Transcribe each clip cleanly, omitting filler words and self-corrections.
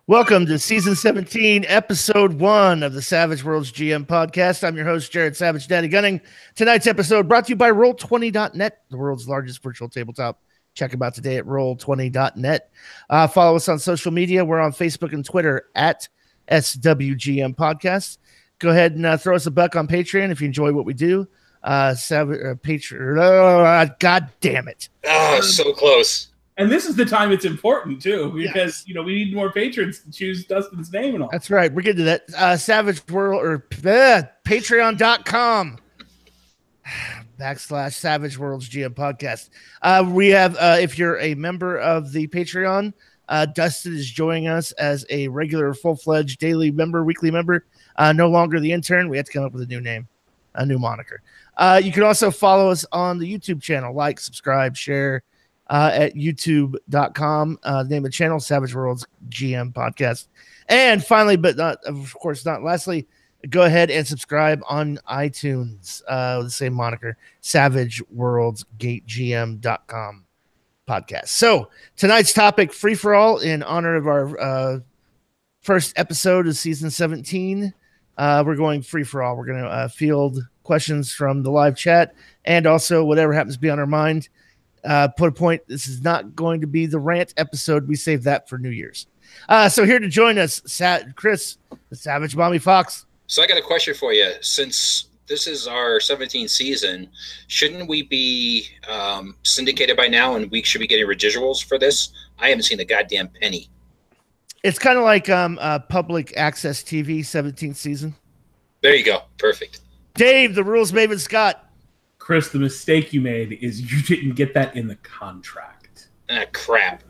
Welcome to Season 17, Episode 1 of the Savage Worlds GM podcast. I'm your host, Jared Savage Daddy Gunning. Tonight's episode brought to you by Roll20.net, the world's largest virtual tabletop. Check them out today at Roll20.net. Follow us on social media. We're on Facebook and Twitter at SWGM Podcast. Go ahead and throw us a buck on Patreon if you enjoy what we do. Patreon. God damn it. Oh, so close. And this is the time it's important, too, because, we need more patrons to choose Dustin's name and all. That's right. We're getting to that. Savage World or patreon.com / Savage Worlds GM podcast. We have, if you're a member of the Patreon, Dustin is joining us as a regular full-fledged daily member, weekly member. No longer the intern. We had to come up with a new name, a new moniker. You can also follow us on the YouTube channel. Like, subscribe, share. At youtube.com, name of the channel, Savage Worlds GM Podcast. And finally, but not, of course, not lastly, go ahead and subscribe on iTunes, the same moniker, Savage Worlds GateGM.com podcast. So tonight's topic, free for all, in honor of our first episode of season 17. We're going free for all. We're going to field questions from the live chat and also whatever happens to be on our mind. Put a point. This is not going to be the rant episode. We saved that for New Year's. So here to join us, Chris, the Savage Mommy Fox. So I got a question for you. Since this is our 17th season, shouldn't we be syndicated by now, and we should be getting residuals for this? I haven't seen a goddamn penny. It's kind of like public access TV 17th season. There you go. Perfect. Dave, the rules Maven Scott. Chris, the mistake you made is you didn't get that in the contract. Ah, crap.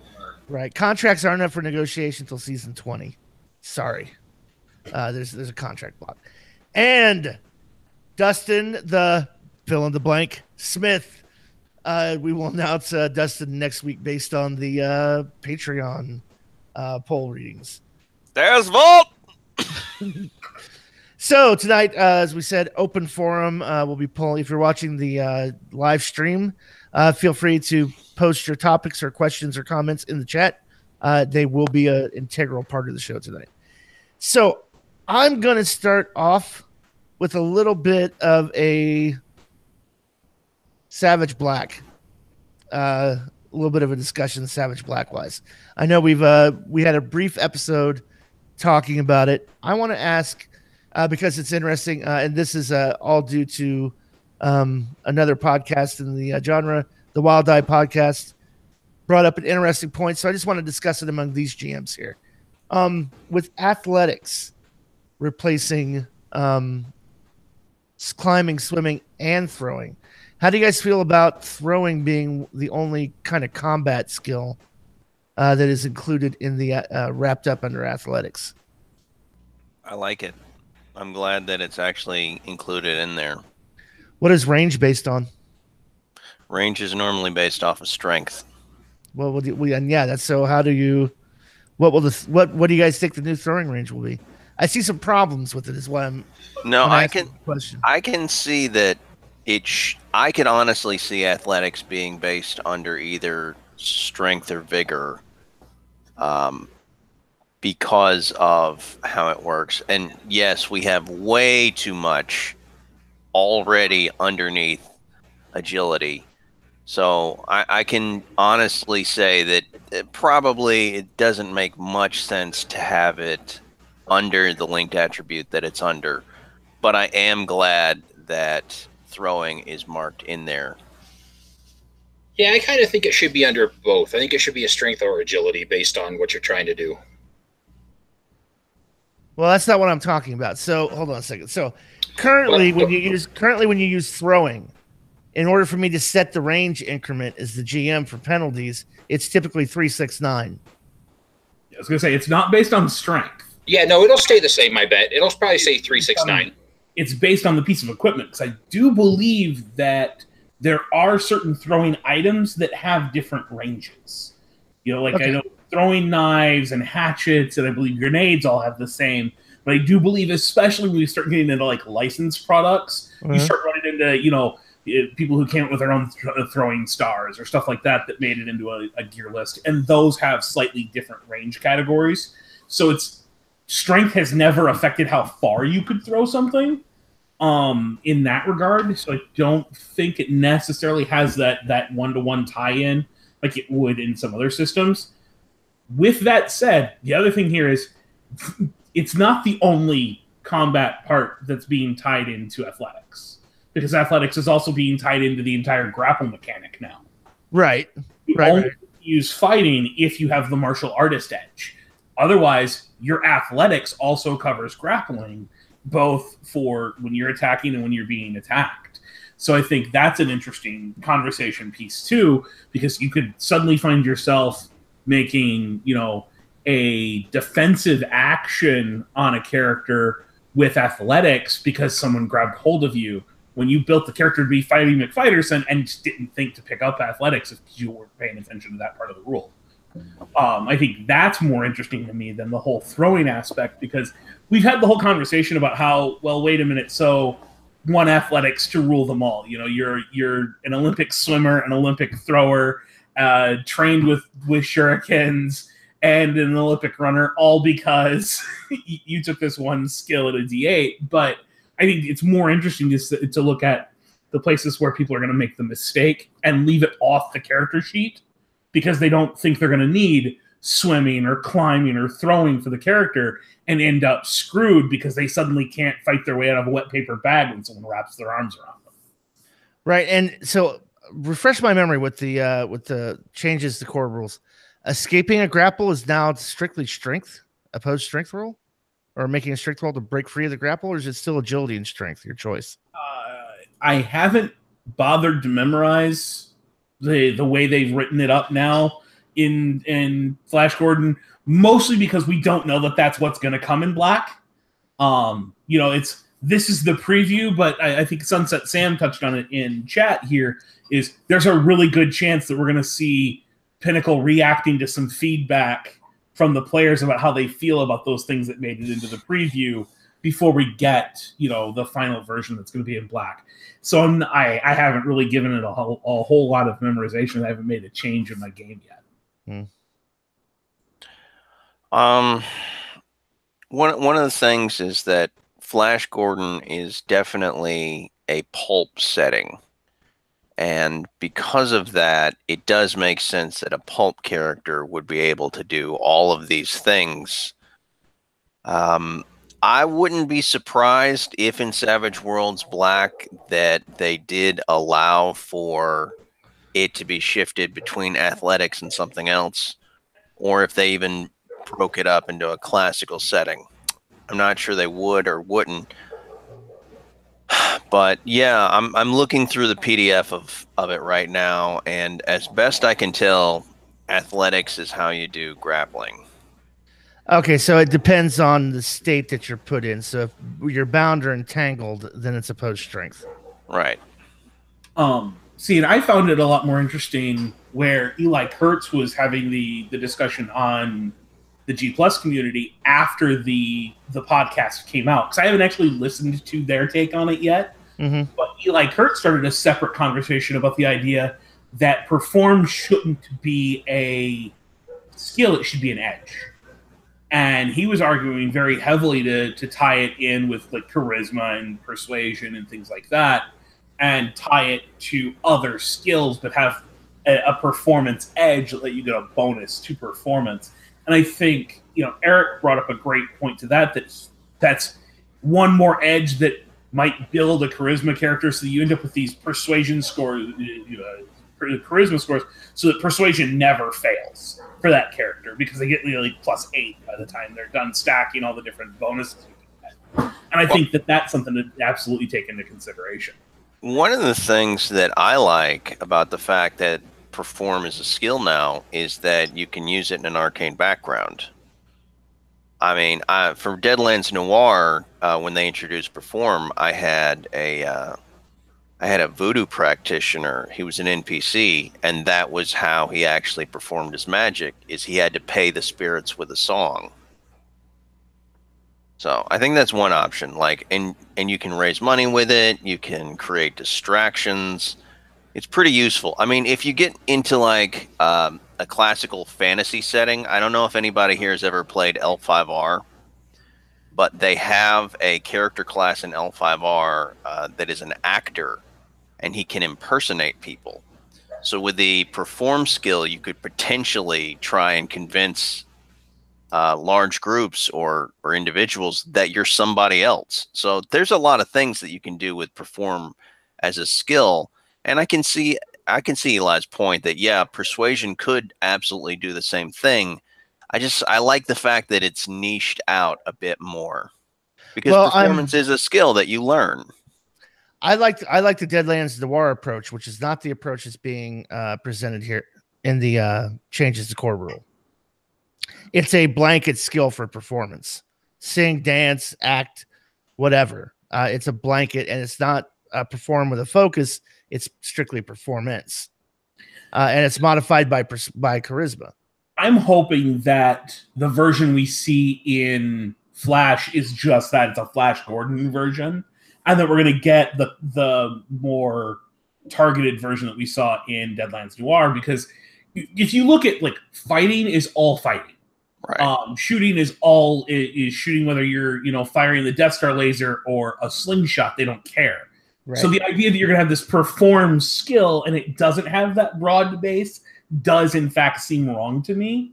Right. Contracts aren't up for negotiation until season 20. Sorry. There's a contract block. And Dustin, the fill in the blank, Smith. We will announce Dustin next week based on the Patreon poll readings. There's Volt! So tonight, as we said, open forum. We'll be polling. If you're watching the live stream, feel free to post your topics or questions or comments in the chat. They will be an integral part of the show tonight. So I'm going to start off with a little bit of a Savage Black, a little bit of a discussion Savage Black wise. I know we had a brief episode talking about it. I want to ask. Because it's interesting, and this is all due to another podcast in the genre, the Wild Eye podcast, brought up an interesting point. So I just want to discuss it among these GMs here. With athletics replacing climbing, swimming, and throwing, how do you guys feel about throwing being the only kind of combat skill that is included in the wrapped up under athletics? I like it. I'm glad that it's actually included in there. What is range based on? Range is normally based off of strength. Well, and yeah, that's so. How do you? What do you guys think the new throwing range will be? I see some problems with it. Is why I'm. No, I can see that I could honestly see athletics being based under either strength or vigor. Because of how it works. And yes, we have way too much already underneath agility. So I can honestly say that it doesn't make much sense to have it under the linked attribute that it's under. But I am glad that throwing is marked in there. Yeah, I kind of think it should be under both. I think it should be a strength or agility based on what you're trying to do. Well, that's not what I'm talking about. So hold on a second. So currently when you use throwing, in order for me to set the range increment as the GM for penalties, it's typically 369. I was gonna say it's not based on strength. Yeah, no, it'll stay the same, I bet. It'll probably say 369. It's based on the piece of equipment, because I do believe that there are certain throwing items that have different ranges. I know throwing knives and hatchets, and I believe grenades all have the same. But I do believe, especially when we start getting into like licensed products, you start running into people who came up with their own throwing stars or stuff like that made it into a gear list, and those have slightly different range categories. So it's strength has never affected how far you could throw something in that regard. So I don't think it necessarily has that one-to-one tie-in like it would in some other systems. With that said, the other thing here is it's not the only combat part that's being tied into athletics, because athletics is also being tied into the entire grapple mechanic now. Right. You only use fighting if you have the martial artist edge. Otherwise, your athletics also covers grappling, both for when you're attacking and when you're being attacked. So I think that's an interesting conversation piece too, because you could suddenly find yourself making, a defensive action on a character with athletics because someone grabbed hold of you when you built the character to be fighting McFighterson and just didn't think to pick up athletics if you weren't paying attention to that part of the rule. I think that's more interesting to me than the whole throwing aspect, because we've had the whole conversation about how, well, wait a minute, so one athletics to rule them all. You're an Olympic swimmer, an Olympic thrower, trained with shurikens, and an Olympic runner, all because you took this one skill at a D8. But I think it's more interesting to look at the places where people are going to make the mistake and leave it off the character sheet because they don't think they're going to need swimming or climbing or throwing for the character and end up screwed because they suddenly can't fight their way out of a wet paper bag when someone wraps their arms around them. Right. And so refresh my memory with the changes to core rules. Escaping a grapple is now strictly strength, opposed strength roll, or making a strength roll to break free of the grapple, or is it still agility and strength? Your choice. I haven't bothered to memorize the way they've written it up now in Flash Gordon, mostly because we don't know that that's what's going to come in Black. This is the preview, but I think Sunset Sam touched on it in chat here, is there's a really good chance that we're going to see Pinnacle reacting to some feedback from the players about how they feel about those things that made it into the preview before we get, the final version that's going to be in Black. So I haven't really given it a whole lot of memorization. I haven't made a change in my game yet. One of the things is that Flash Gordon is definitely a pulp setting. And because of that, it does make sense that a pulp character would be able to do all of these things. I wouldn't be surprised if in Savage Worlds Black that they did allow for it to be shifted between athletics and something else, or if they even broke it up into a classical setting. I'm not sure they would or wouldn't. But yeah, I'm looking through the PDF of it right now, and as best I can tell, athletics is how you do grappling. Okay, so it depends on the state that you're put in. So if you're bound or entangled, then it's opposed strength. Right. See, and I found it a lot more interesting where Eli Kurtz was having the discussion on the G Plus community after the podcast came out, because I haven't actually listened to their take on it yet. Mm-hmm. But Eli Kurtz started a separate conversation about the idea that perform shouldn't be a skill; it should be an edge. And he was arguing very heavily to tie it in with like charisma and persuasion and things like that, and tie it to other skills, but have a performance edge that you get a bonus to performance. And I think, Eric brought up a great point to that's one more edge that might build a charisma character so that you end up with these persuasion scores, charisma scores, so that persuasion never fails for that character because they get nearly +8 by the time they're done stacking all the different bonuses you can get. And I think that's something to absolutely take into consideration. One of the things that I like about the fact that perform is a skill now is that you can use it in an arcane background. I mean, for Deadlands Noir, when they introduced perform, I had a voodoo practitioner. He was an NPC, and that was how he actually performed his magic, is he had to pay the spirits with a song. So I think that's one option. And you can raise money with it. You can create distractions. It's pretty useful. I mean, if you get into like a classical fantasy setting, I don't know if anybody here has ever played L5R, but they have a character class in L5R that is an actor, and he can impersonate people. So with the perform skill, you could potentially try and convince large groups or individuals that you're somebody else. So there's a lot of things that you can do with perform as a skill. And I can see Eli's point that, yeah, persuasion could absolutely do the same thing. I like the fact that it's niched out a bit more, because performance is a skill that you learn. I like the Deadlands Noir approach, which is not the approach that's being presented here in the changes to core rule. It's a blanket skill for performance. Sing, dance, act, whatever. It's a blanket, and it's not perform with a focus. It's strictly performance. And it's modified by charisma. I'm hoping that the version we see in Flash is just that. It's a Flash Gordon version. And that we're going to get the more targeted version that we saw in Deadlands Noir. Because if you look at, like, fighting is all fighting. Right. Shooting is all is shooting, whether you're firing the Death Star laser or a slingshot. They don't care. Right. So the idea that you're going to have this perform skill and it doesn't have that broad base does in fact seem wrong to me.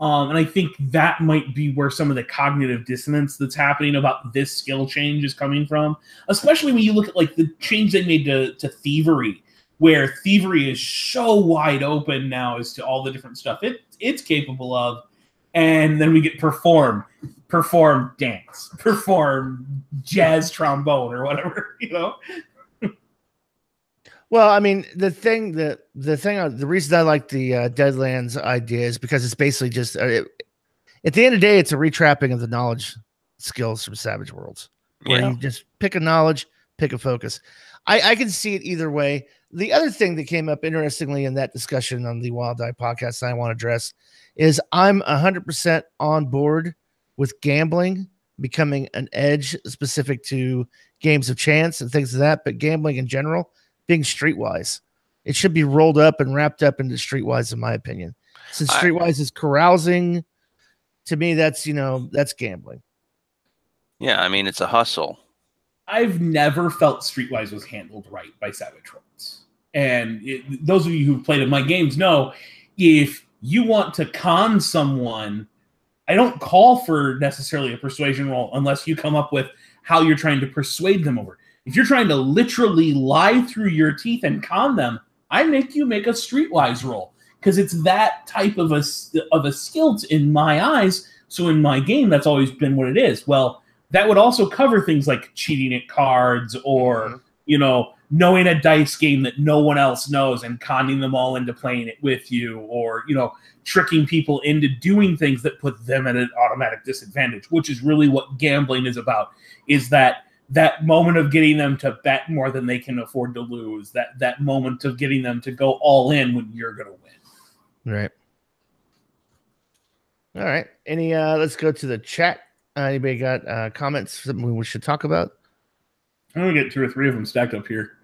And I think that might be where some of the cognitive dissonance that's happening about this skill change is coming from, especially when you look at like the change they made to thievery, where thievery is so wide open now as to all the different stuff it's capable of. And then we get perform dance, perform jazz trombone or whatever, Well, I mean, the reason I like the Deadlands idea is because it's basically just at the end of the day, it's a retrapping of the knowledge skills from Savage Worlds, where you just pick a knowledge, pick a focus. I can see it either way. The other thing that came up interestingly in that discussion on the Wild Eye podcast I want to address is I'm 100% on board with gambling becoming an edge specific to games of chance and things of that, but gambling in general being streetwise. It should be rolled up and wrapped up into streetwise, in my opinion. Since streetwise is carousing, to me, that's gambling. Yeah, I mean, it's a hustle. I've never felt streetwise was handled right by Savage Worlds. And those of you who've played in my games know, if you want to con someone, I don't call for necessarily a persuasion roll unless you come up with how you're trying to persuade them over. If you're trying to literally lie through your teeth and con them, I make you make a streetwise roll, because it's that type of a skill in my eyes. So in my game, that's always been what it is. Well, that would also cover things like cheating at cards or, knowing a dice game that no one else knows and conning them all into playing it with you, or, tricking people into doing things that put them at an automatic disadvantage, which is really what gambling is about, is that moment of getting them to bet more than they can afford to lose, that moment of getting them to go all in when you're going to win. Right. All right. Let's go to the chat. Anybody got comments, something we should talk about? I'm going to get 2 or 3 of them stacked up here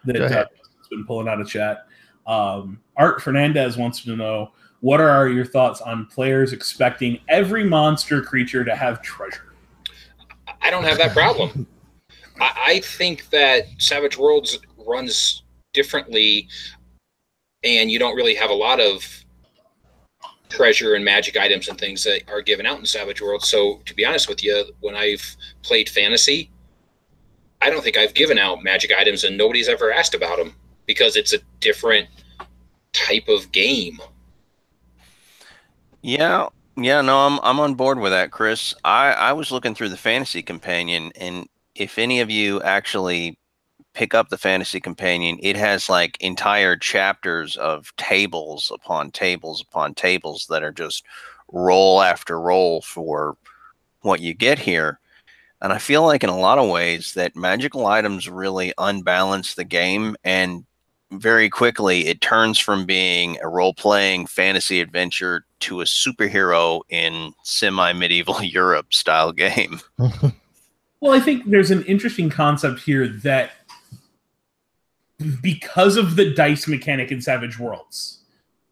that has been pulling out of chat. Art Fernandez wants to know, what are your thoughts on players expecting every monster creature to have treasure? I don't have that problem. I think that Savage Worlds runs differently, and you don't really have a lot of treasure and magic items and things that are given out in Savage Worlds. So, to be honest with you, when I've played fantasy, I don't think I've given out magic items, and nobody's ever asked about them because it's a different type of game. Yeah, no, I'm on board with that, Chris. I was looking through the Fantasy Companion, and if any of you actually pick up the Fantasy Companion, it has like entire chapters of tables upon tables upon tables that are just roll after roll for what you get here. And I feel like in a lot of ways that magical items really unbalance the game, and very quickly it turns from being a role-playing fantasy adventure to a superhero in semi-medieval Europe style game. Well, I think there's an interesting concept here that because of the dice mechanic in Savage Worlds,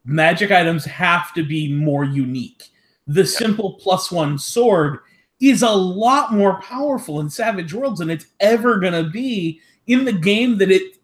magic items have to be more unique. The simple +1 sword is a lot more powerful in Savage Worlds than it's ever going to be in the game that it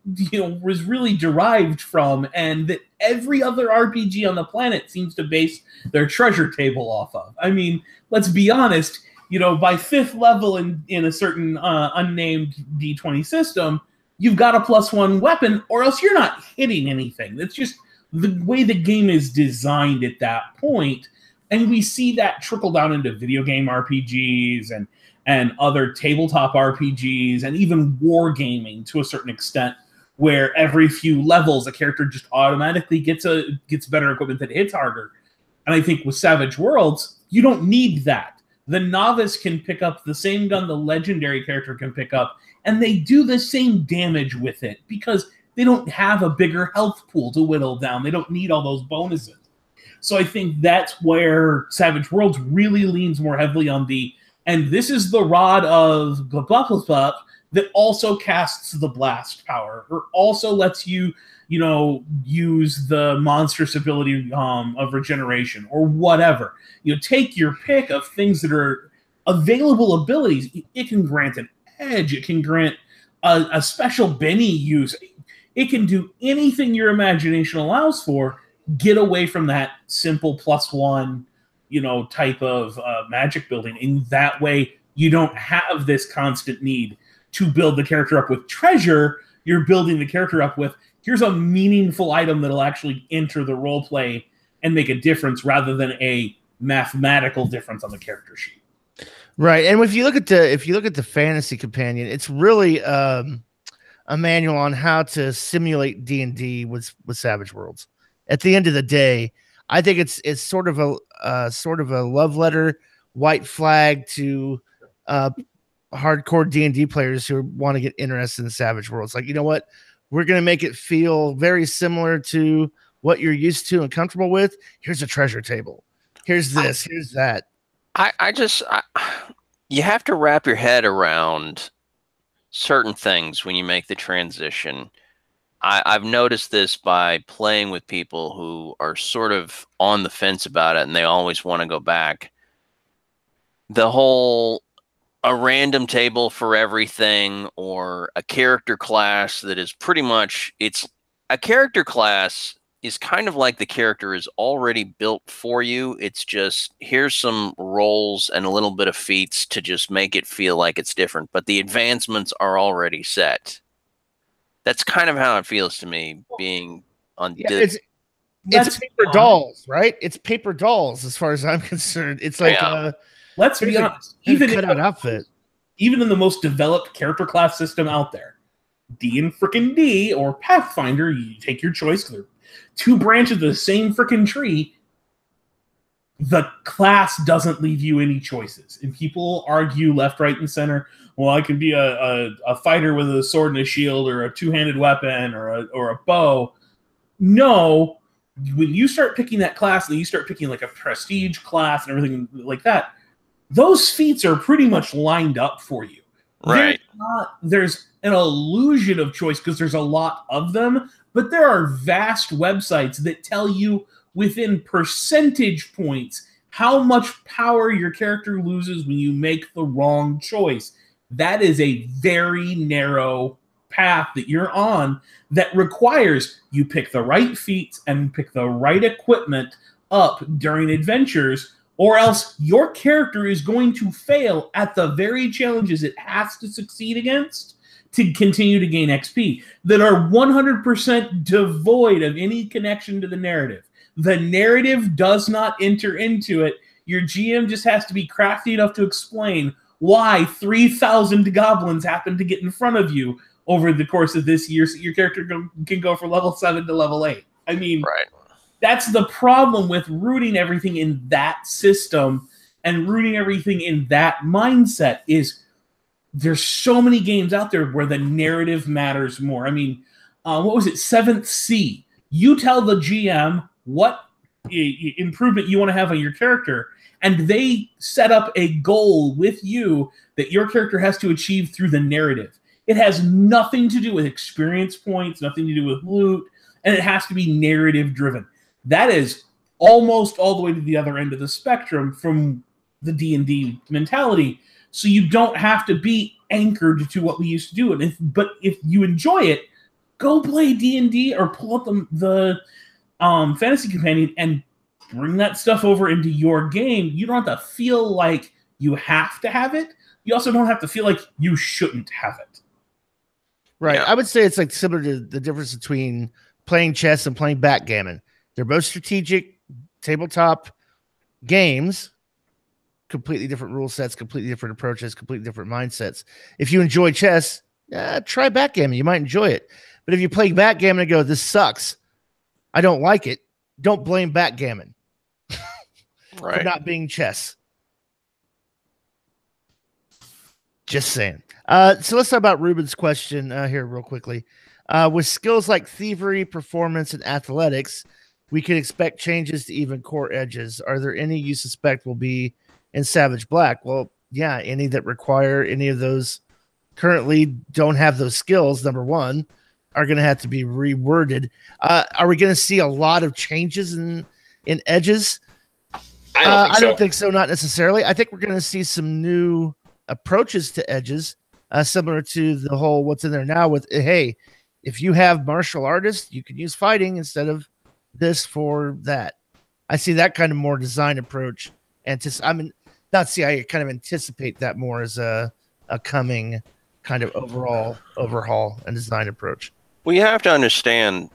was really derived from, and that every other RPG on the planet seems to base their treasure table off of. I mean, let's be honest, by 5th level in a certain unnamed D20 system, you've got a +1 weapon, or else you're not hitting anything. That's just the way the game is designed at that point. And we see that trickle down into video game RPGs and other tabletop RPGs and even wargaming to a certain extent, where every few levels a character just automatically gets better equipment that hits harder. And I think with Savage Worlds, you don't need that. The novice can pick up the same gun the legendary character can pick up, and they do the same damage with it because they don't have a bigger health pool to whittle down. They don't need all those bonuses. So I think that's where Savage Worlds really leans more heavily on and this is the rod of blah, blah, blah, blah, that also casts the blast power, or also lets you, use the monstrous ability of regeneration, or whatever. Take your pick of things that are available abilities. It can grant an edge. It can grant a special Benny use. It can do anything your imagination allows for. Get away from that simple +1, type of magic building. In that way, you don't have this constant need to build the character up with treasure. You're building the character up with, here's a meaningful item that'll actually enter the role play and make a difference, rather than a mathematical difference on the character sheet. Right. And if you look at the fantasy companion, it's really a manual on how to simulate D&D with Savage Worlds. At the end of the day, I think it's sort of a love letter, white flag to hardcore D&D players who want to get interested in Savage Worlds. Like, you know what? We're going to make it feel very similar to what you're used to and comfortable with. Here's a treasure table. Here's this. Here's that. You have to wrap your head around certain things when you make the transition. I've noticed this by playing with people who are sort of on the fence about it, and they always want to go back. The whole a random table for everything, or a character class that is pretty much, it's a character class is kind of like the character is already built for you. It's just, here's some rolls and a little bit of feats to just make it feel like it's different, but the advancements are already set. That's kind of how it feels to me, being on. Yeah, it's paper dolls, right? It's paper dolls as far as I'm concerned. It's like let's be honest, even cut out outfit. Even in the most developed character class system out there, D&D or Pathfinder, you take your choice because they're two branches of the same freaking tree. The class doesn't leave you any choices, and people argue left, right, and center. Well, I can be a fighter with a sword and a shield, or a two-handed weapon, or a bow. No, when you start picking that class, and you start picking like a prestige class and everything like that, those feats are pretty much lined up for you. Right. There's an illusion of choice because there's a lot of them, but there are vast websites that tell you within percentage points how much power your character loses when you make the wrong choice. That is a very narrow path that you're on that requires you pick the right feats and pick the right equipment up during adventures, or else your character is going to fail at the very challenges it has to succeed against to continue to gain XP that are 100% devoid of any connection to the narrative. The narrative does not enter into it. Your GM just has to be crafty enough to explain why 3,000 goblins happen to get in front of you over the course of this year, so your character can go from level 7 to level 8. I mean, right. That's the problem with rooting everything in that system and rooting everything in that mindset is there's so many games out there where the narrative matters more. I mean, what was it? 7th C. You tell the GM what improvement you want to have on your character, and they set up a goal with you that your character has to achieve through the narrative. It has nothing to do with experience points, nothing to do with loot, and it has to be narrative driven. That is almost all the way to the other end of the spectrum from the D&D mentality. So you don't have to be anchored to what we used to do. But if you enjoy it, go play D&D or pull up the Fantasy Companion and bring that stuff over into your game. You don't have to feel like you have to have it. You also don't have to feel like you shouldn't have it. Right. Yeah. I would say it's like similar to the difference between playing chess and playing backgammon. They're both strategic tabletop games, completely different rule sets, completely different approaches, completely different mindsets. If you enjoy chess, try backgammon. You might enjoy it. But if you play backgammon and go, this sucks, I don't like it, don't blame backgammon for not being chess. Just saying. So let's talk about Ruben's question here real quickly. With skills like thievery, performance, and athletics, we can expect changes to even core edges. Are there any you suspect will be in Savage Black? Well, yeah, any that require any of those currently don't have those skills, number one, are going to have to be reworded. Are we going to see a lot of changes in edges? I don't think so, not necessarily. I think we're going to see some new approaches to edges, similar to the whole what's in there now with, hey, if you have martial artists, you can use fighting instead of this for that. I see that kind of more design approach. I kind of anticipate that more as a coming kind of overall overhaul and design approach. Well, you have to understand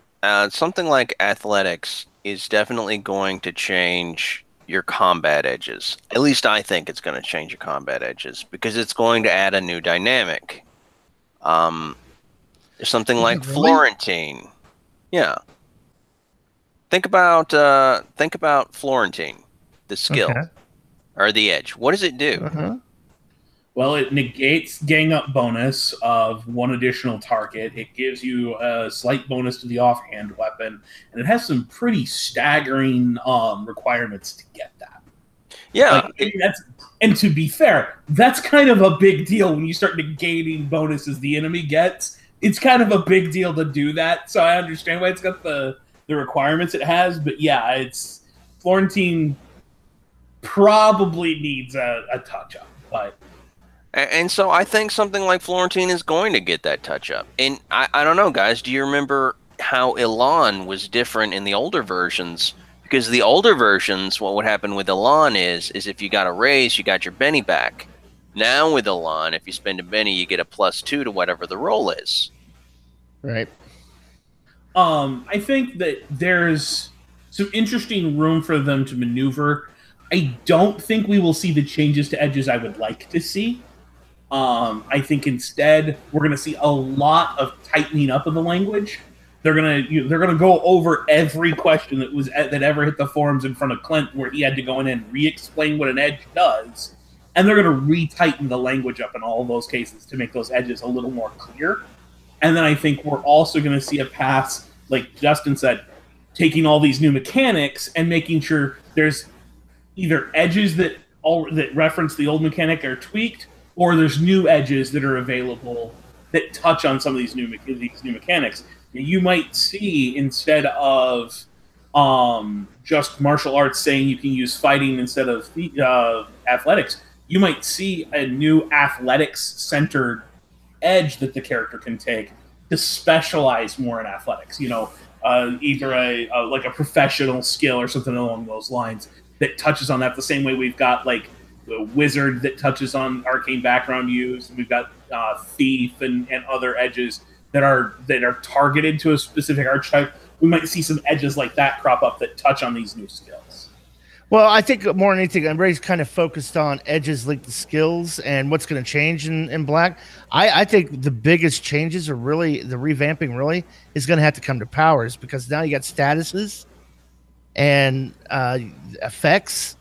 something like athletics is definitely going to change your combat edges. At least I think it's going to change your combat edges because it's going to add a new dynamic. Something like Florentine. Yeah. Think about Florentine, the skill or the edge. What does it do? Well, it negates gang up bonus of one additional target. It gives you a slight bonus to the offhand weapon, and it has some pretty staggering requirements to get that. Yeah, and to be fair, that's kind of a big deal when you start negating bonuses the enemy gets. It's kind of a big deal to do that, so I understand why it's got the requirements it has. But yeah, it's Florentine probably needs a touch up, but. And so I think something like Florentine is going to get that touch up. And I don't know, guys, do you remember how Elan was different in the older versions? Because the older versions, what would happen with Elan is if you got a raise, you got your Benny back. Now with Elan, if you spend a Benny, you get a +2 to whatever the roll is. Right. I think that there's some interesting room for them to maneuver. I don't think we will see the changes to edges I would like to see. I think instead we're going to see a lot of tightening up of the language. They're gonna go over every question that ever hit the forums in front of Clint, where he had to go in and re-explain what an edge does, and they're gonna re-tighten the language up in all of those cases to make those edges a little more clear. And then I think we're also going to see a pass, like Justin said, taking all these new mechanics and making sure there's either edges that reference the old mechanic are tweaked, or there's new edges that are available that touch on some of these new mechanics. You might see, instead of just martial arts saying you can use fighting instead of athletics, you might see a new athletics-centered edge that the character can take to specialize more in athletics. Either a professional skill or something along those lines that touches on that the same way we've got like the wizard that touches on arcane background use, and we've got thief and other edges that are targeted to a specific archetype. We might see some edges like that crop up that touch on these new skills. Well, I think more than anything, I'm very kind of focused on edges linked to skills and what's going to change in Black. I think the biggest changes are really the revamping. Really is going to have to come to powers, because now you got statuses and effects.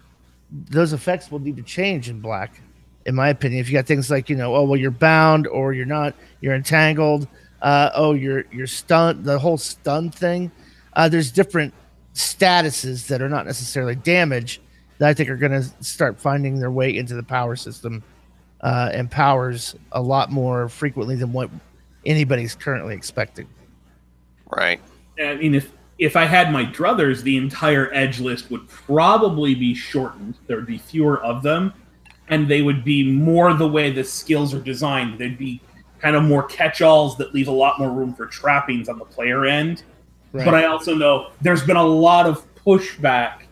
Those effects will need to change in Black, in my opinion. If you got things like you're bound or you're not, you're entangled. You're stunned. The whole stun thing. There's different statuses that are not necessarily damage that I think are going to start finding their way into the power system and powers a lot more frequently than what anybody's currently expecting. Right. I mean, if I had my druthers, the entire edge list would probably be shortened. There would be fewer of them, and they would be more the way the skills are designed. They'd be kind of more catch-alls that leave a lot more room for trappings on the player end. Right. But I also know there's been a lot of pushback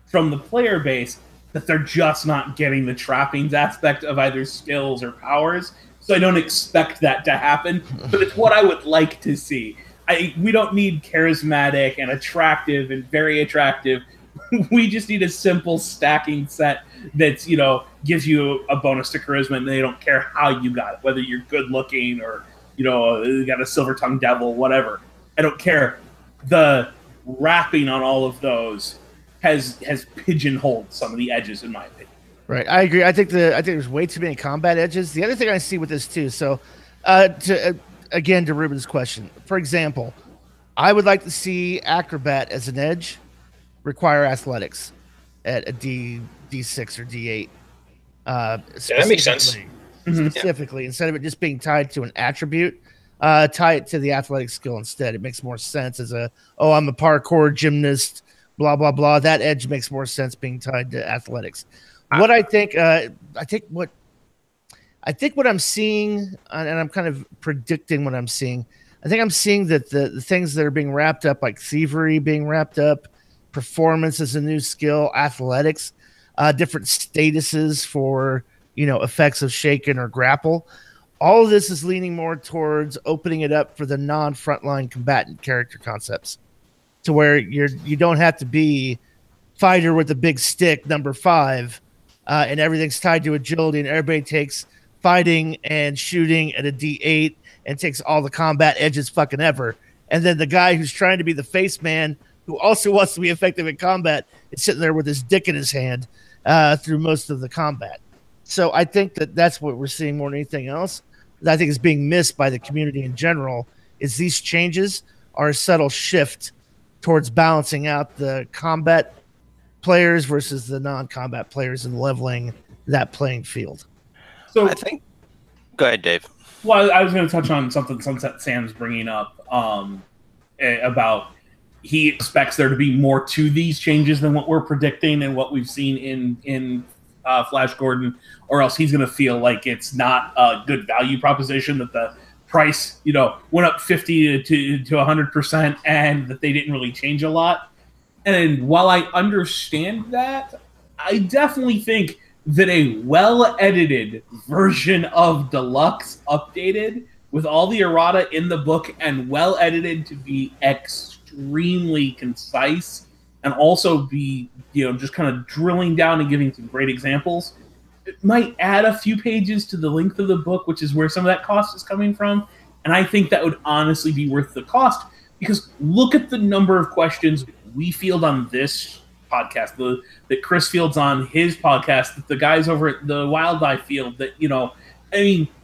from the player base that they're just not getting the trappings aspect of either skills or powers. So I don't expect that to happen, but it's what I would like to see. We don't need charismatic and attractive and very attractive. We just need a simple stacking set that's, gives you a bonus to charisma, and they don't care how you got it, whether you're good looking or, you got a silver tongue devil, whatever. I don't care. The wrapping on all of those has pigeonholed some of the edges, in my opinion. Right, I agree. I think there's way too many combat edges. The other thing I see with this too, so again, to Ruben's question, for example, I would like to see acrobat as an edge require athletics at a D6 or D8. That makes sense. Specifically, instead of it just being tied to an attribute, tie it to the athletic skill instead. It makes more sense as I'm a parkour gymnast, blah, blah, blah. That edge makes more sense being tied to athletics. What I think what I'm seeing, and I'm kind of predicting what I'm seeing, I think I'm seeing that the things that are being wrapped up, like thievery being wrapped up, performance as a new skill, athletics, different statuses for, effects of shaken or grapple. All of this is leaning more towards opening it up for the non-frontline combatant character concepts, to where you don't have to be fighter with a big stick, number 5, and everything's tied to agility, and everybody takes fighting and shooting at a D8 and takes all the combat edges fucking ever. And then the guy who's trying to be the face man, who also wants to be effective in combat, is sitting there with his dick in his hand through most of the combat. So I think that's what we're seeing more than anything else. That I think is being missed by the community in general, is these changes are a subtle shift towards balancing out the combat players versus the non-combat players and leveling that playing field. So I think. Go ahead, Dave. Well, I was going to touch on something Sunset Sam's bringing up about he expects there to be more to these changes than what we're predicting and what we've seen in Flash Gordon, or else he's going to feel like it's not a good value proposition, that the price, went up 50 to 100% and that they didn't really change a lot. And while I understand that, I definitely think that a well-edited version of Deluxe, updated with all the errata in the book and well-edited to be extremely concise and also be, just kind of drilling down and giving some great examples, it might add a few pages to the length of the book, which is where some of that cost is coming from. And I think that would honestly be worth the cost, because look at the number of questions we field on this podcast, that Chris fields on his podcast, that the guys over at the Wild Eye field, that, you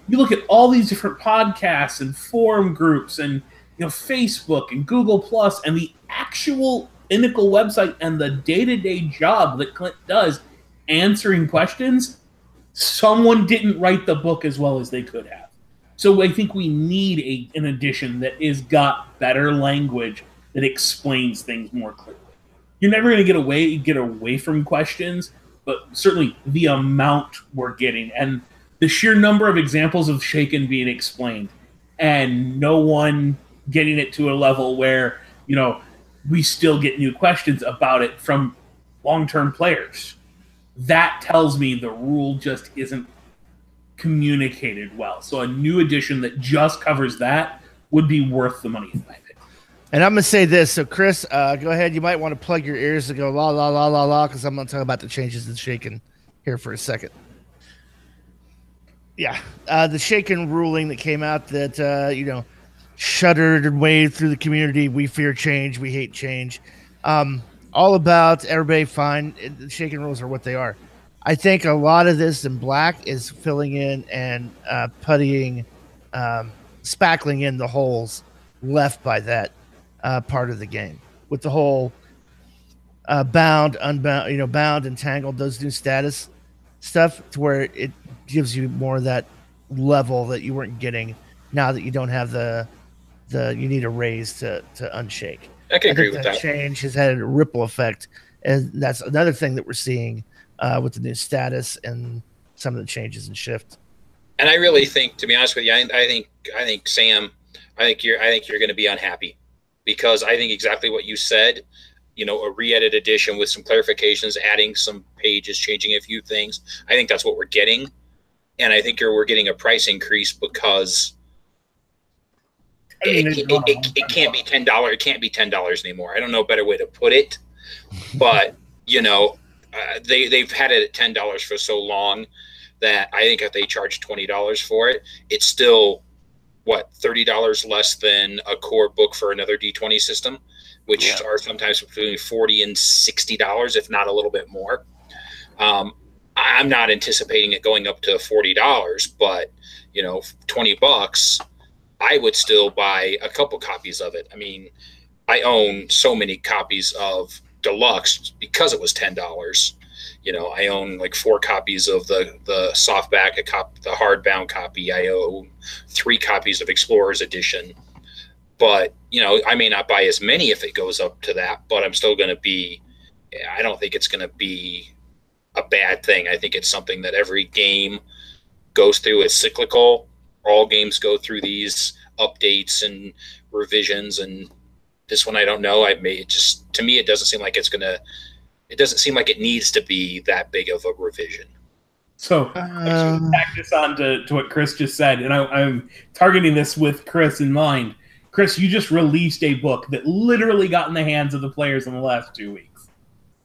look at all these different podcasts and forum groups and, Facebook and Google Plus and the actual Pinnacle website and the day-to-day job that Clint does answering questions. Someone didn't write the book as well as they could have. So I think we need an edition that is got better language that explains things more clearly. You're never going to get away from questions, but certainly the amount we're getting and the sheer number of examples of Shaken being explained and no one getting it to a level where, we still get new questions about it from long-term players. That tells me the rule just isn't communicated well. So a new edition that just covers that would be worth the money in my opinion. And I'm going to say this. So, Chris, go ahead. You might want to plug your ears and go la, la, la, la, la, because I'm going to talk about the changes in Shaken here for a second. Yeah. The Shaken ruling that came out that, shuddered and waved through the community. We fear change. We hate change. All about everybody fine. The Shaken rules are what they are. I think a lot of this in black is filling in and puttying, spackling in the holes left by that part of the game with the whole bound, unbound, bound, entangled, those new statuses stuff to where it gives you more of that level that you weren't getting now that you don't have the you need a raise to unshake. I can agree think with that that. change has had a ripple effect, and that's another thing that we're seeing with the new status and some of the changes and shift. And I really think, to be honest with you, I think Sam, I think you're going to be unhappy, because I think exactly what you said. You know, a re-edit edition with some clarifications, adding some pages, changing a few things. I think that's what we're getting, and I think we're getting a price increase because it can't be $10. It can't be $10 anymore. I don't know a better way to put it, but you know, they've had it at $10 for so long that I think if they charge $20 for it, it's still what, $30 less than a core book for another D20 system, which are sometimes between $40 and $60, if not a little bit more. I'm not anticipating it going up to $40, but you know, $20, I would still buy a couple copies of it. I mean, I own so many copies of Deluxe because it was $10. You know, I own like 4 copies of the softback, the hardbound copy. I own 3 copies of Explorer's Edition. But, you know, I may not buy as many if it goes up to that, but I'm still going to be, I don't think it's going to be a bad thing. I think it's something that every game goes through. It's cyclical. All games go through these updates and revisions, and this one I don't know. To me, it doesn't seem like it doesn't seem like it needs to be that big of a revision. So I should tack this on to what Chris just said, and I'm targeting this with Chris in mind. Chris, you just released a book that literally got in the hands of the players in the last 2 weeks.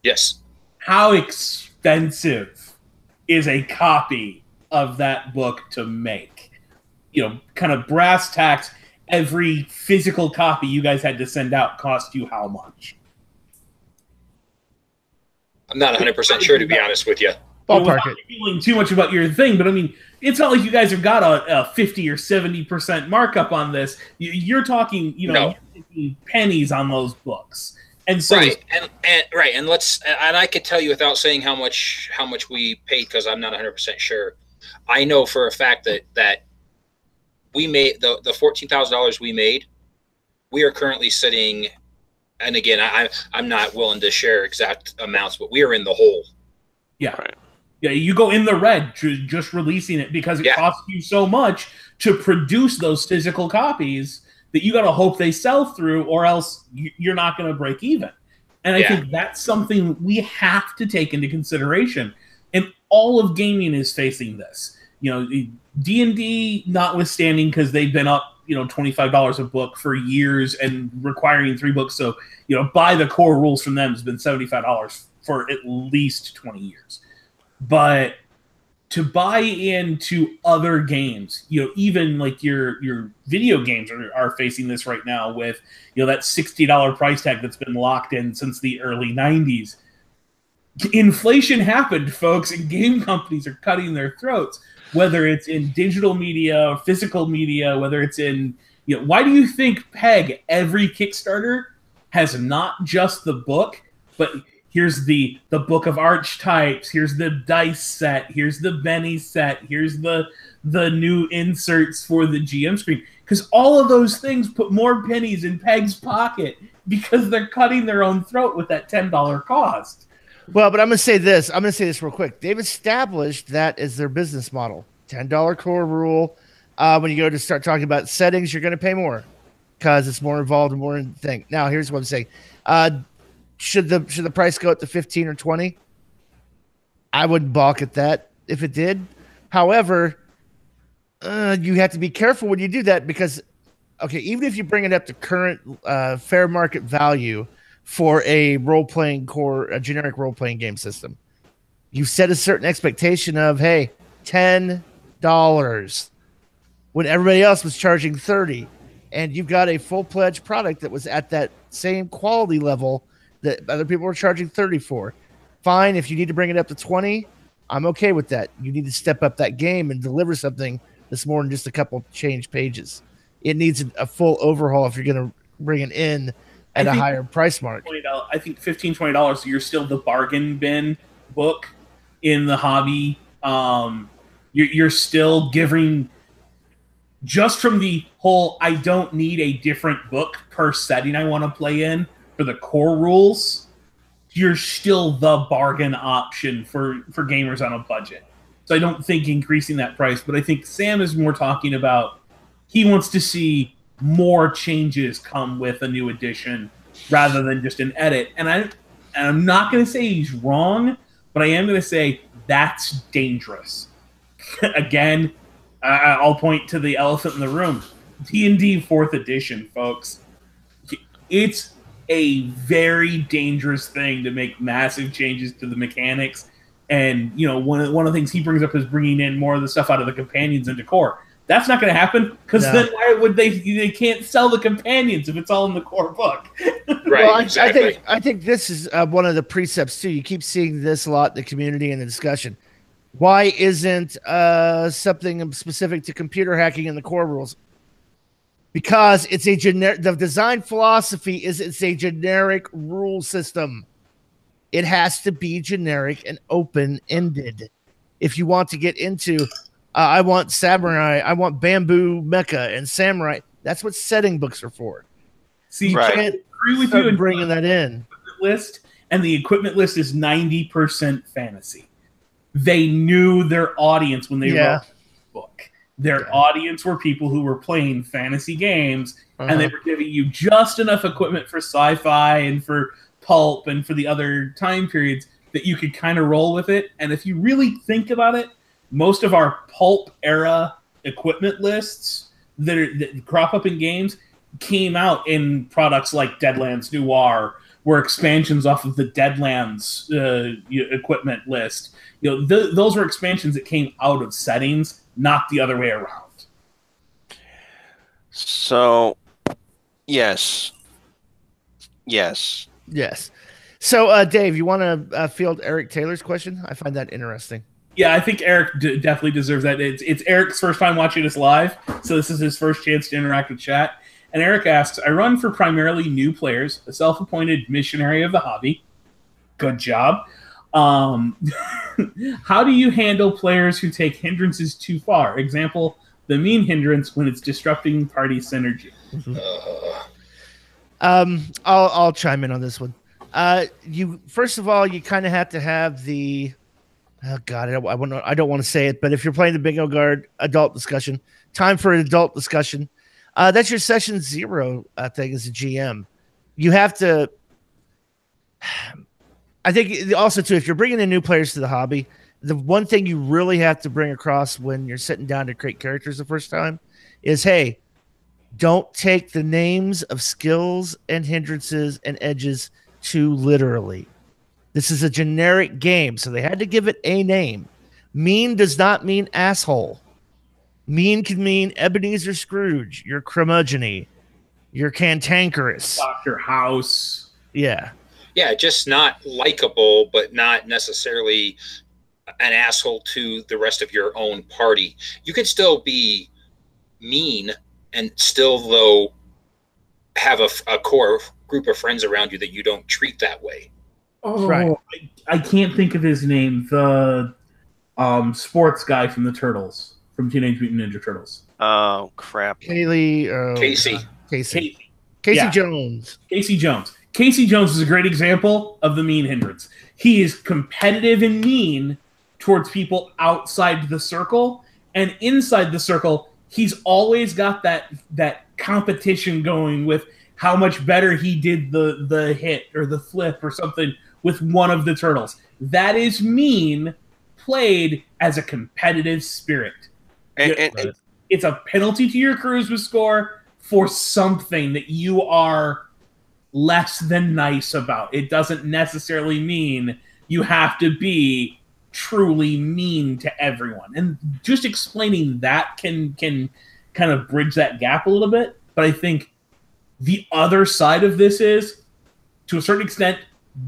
Yes. How expensive is a copy of that book to make? You know, kind of brass tacks, every physical copy you guys had to send out cost you how much? I'm not 100% sure, to be honest with you. Ballpark it. Feeling too much about your thing, but I mean, it's not like you guys have got a 50 or 70% markup on this. You're talking, you know, pennies on those books. And so right, and I could tell you without saying how much we paid, because I'm not 100% sure. I know for a fact that we made the $14,000 we made. We are currently sitting, and again, I'm not willing to share exact amounts, but we are in the hole. Yeah, right. Yeah, you go in the red just releasing it because it costs you so much to produce those physical copies that you got to hope they sell through, or else you're not going to break even. And I think that's something we have to take into consideration. And all of gaming is facing this. You know, D&D notwithstanding, because they've been up, you know, $25 a book for years and requiring 3 books. So, you know, buy the core rules from them has been $75 for at least 20 years. But to buy into other games, you know, even like your video games are facing this right now with, you know, that $60 price tag that's been locked in since the early 90s. Inflation happened, folks, and game companies are cutting their throats, whether it's in digital media or physical media, whether it's in, you know, why do you think, Peg, every Kickstarter has not just the book, but here's the book of archetypes, here's the dice set, here's the Benny set, here's the new inserts for the GM screen. Because all of those things put more pennies in Peg's pocket because they're cutting their own throat with that $10 cost. Well, but I'm going to say this. Real quick. They've established that as their business model. $10 core rule. When you go to start talking about settings, you're going to pay more because it's more involved and more thing. Now, here's what I'm saying. Should the price go up to 15 or 20? I wouldn't balk at that if it did. However, you have to be careful when you do that because, okay, even if you bring it up to current fair market value for a role-playing core, a generic role-playing game system, you set a certain expectation of, hey, $10 when everybody else was charging $30, and you've got a full-fledged product that was at that same quality level that other people were charging $30 for. Fine, if you need to bring it up to 20, I'm okay with that. You need to step up that game and deliver something that's more than just a couple change pages. It needs a full overhaul if you're going to bring it in at a higher price mark. I think $15, $20, you're still the bargain bin book in the hobby You're still giving, just from the whole, I don't need a different book per setting I want to play in for the core rules, you're still the bargain option for gamers on a budget. So I don't think increasing that price, but I think Sam is more talking about he wants to see more changes come with a new edition rather than just an edit. And I'm not going to say he's wrong, but I am going to say that's dangerous. Again, I'll point to the elephant in the room. D&D 4th edition, folks. It's a very dangerous thing to make massive changes to the mechanics. And, you know, one of the things he brings up is bringing in more of the stuff out of the companions into core. That's not going to happen, because then why would they can't sell the companions if it's all in the core book. Right, well, exactly. I think this is one of the precepts, too. You keep seeing this a lot in the community and the discussion. Why isn't something specific to computer hacking in the core rules? Because it's a generic. The design philosophy is it's a generic rule system. It has to be generic and open-ended. If you want to get into, I want samurai, I want bamboo mecha and samurai. That's what setting books are for. See, I agree with you in bringing that in. List, and the equipment list is 90% fantasy. They knew their audience when they wrote the book. Their audience were people who were playing fantasy games, and they were giving you just enough equipment for sci-fi and for pulp and for the other time periods that you could kind of roll with it. And if you really think about it, most of our pulp era equipment lists that crop up in games came out in products like Deadlands Noir, were expansions off of the Deadlands equipment list. You know, those were expansions that came out of settings, not the other way around. So, yes. So, Dave, you want to field Eric Taylor's question? I find that interesting. Yeah, I think Eric definitely deserves that. It's Eric's first time watching us live, so this is his first chance to interact with chat. And Eric asks, I run for primarily new players, a self-appointed missionary of the hobby. Good job. How do you handle players who take hindrances too far? Example, the mean hindrance when it's disrupting party synergy. I'll chime in on this one. First of all, you kind of have to have the, oh God, I don't want to say it, but if you're playing the bingo card adult discussion, time for an adult discussion. That's your session 0 thing as a GM. You have to. I think also too, if you're bringing in new players to the hobby, the one thing you really have to bring across when you're sitting down to create characters the first time is, hey, don't take the names of skills and hindrances and edges too literally. This is a generic game, so they had to give it a name. Mean does not mean asshole. Mean can mean Ebenezer Scrooge, you're curmudgeon-y, you're cantankerous. Dr. House. Yeah. Yeah, just not likable, but not necessarily an asshole to the rest of your own party. You could still be mean and still, though, have a core group of friends around you that you don't treat that way. Oh, right. I can't think of his name. The sports guy from the Turtles, from Teenage Mutant Ninja Turtles. Oh, crap. Casey. Casey Jones. Casey Jones. Casey Jones is a great example of the mean hindrance. He is competitive and mean towards people outside the circle, and inside the circle, he's always got that competition going with how much better he did the hit or the flip or something with one of the turtles. That is mean played as a competitive spirit. It's a penalty to your charisma score for something that you are less than nice about. It doesn't necessarily mean you have to be truly mean to everyone. And just explaining that can kind of bridge that gap a little bit. But I think the other side of this is, to a certain extent,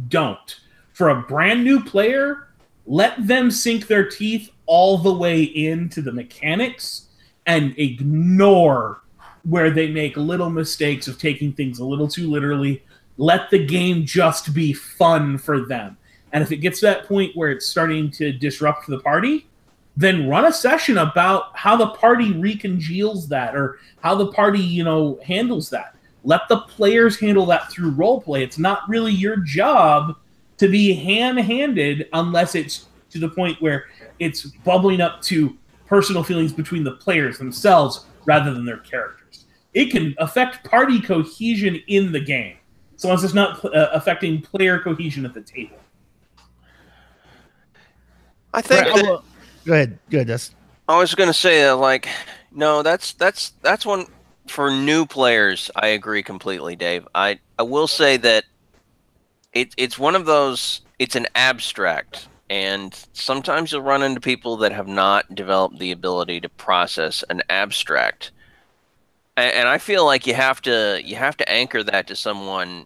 don't. For a brand new player, let them sink their teeth all the way into the mechanics and ignore where they make little mistakes of taking things a little too literally. Let the game just be fun for them. And if it gets to that point where it's starting to disrupt the party, then run a session about how the party recongeals that, or how the party, handles that. Let the players handle that through roleplay. It's not really your job to be hand-handed unless it's to the point where it's bubbling up to personal feelings between the players themselves rather than their characters. It can affect party cohesion in the game, so long as it's not affecting player cohesion at the table. I think. Go ahead, Dustin. I was going to say no, that's one for new players. I agree completely, Dave. I will say that it's one of those. It's an abstract, and sometimes you'll run into people that have not developed the ability to process an abstract. And I feel like you have to anchor that to someone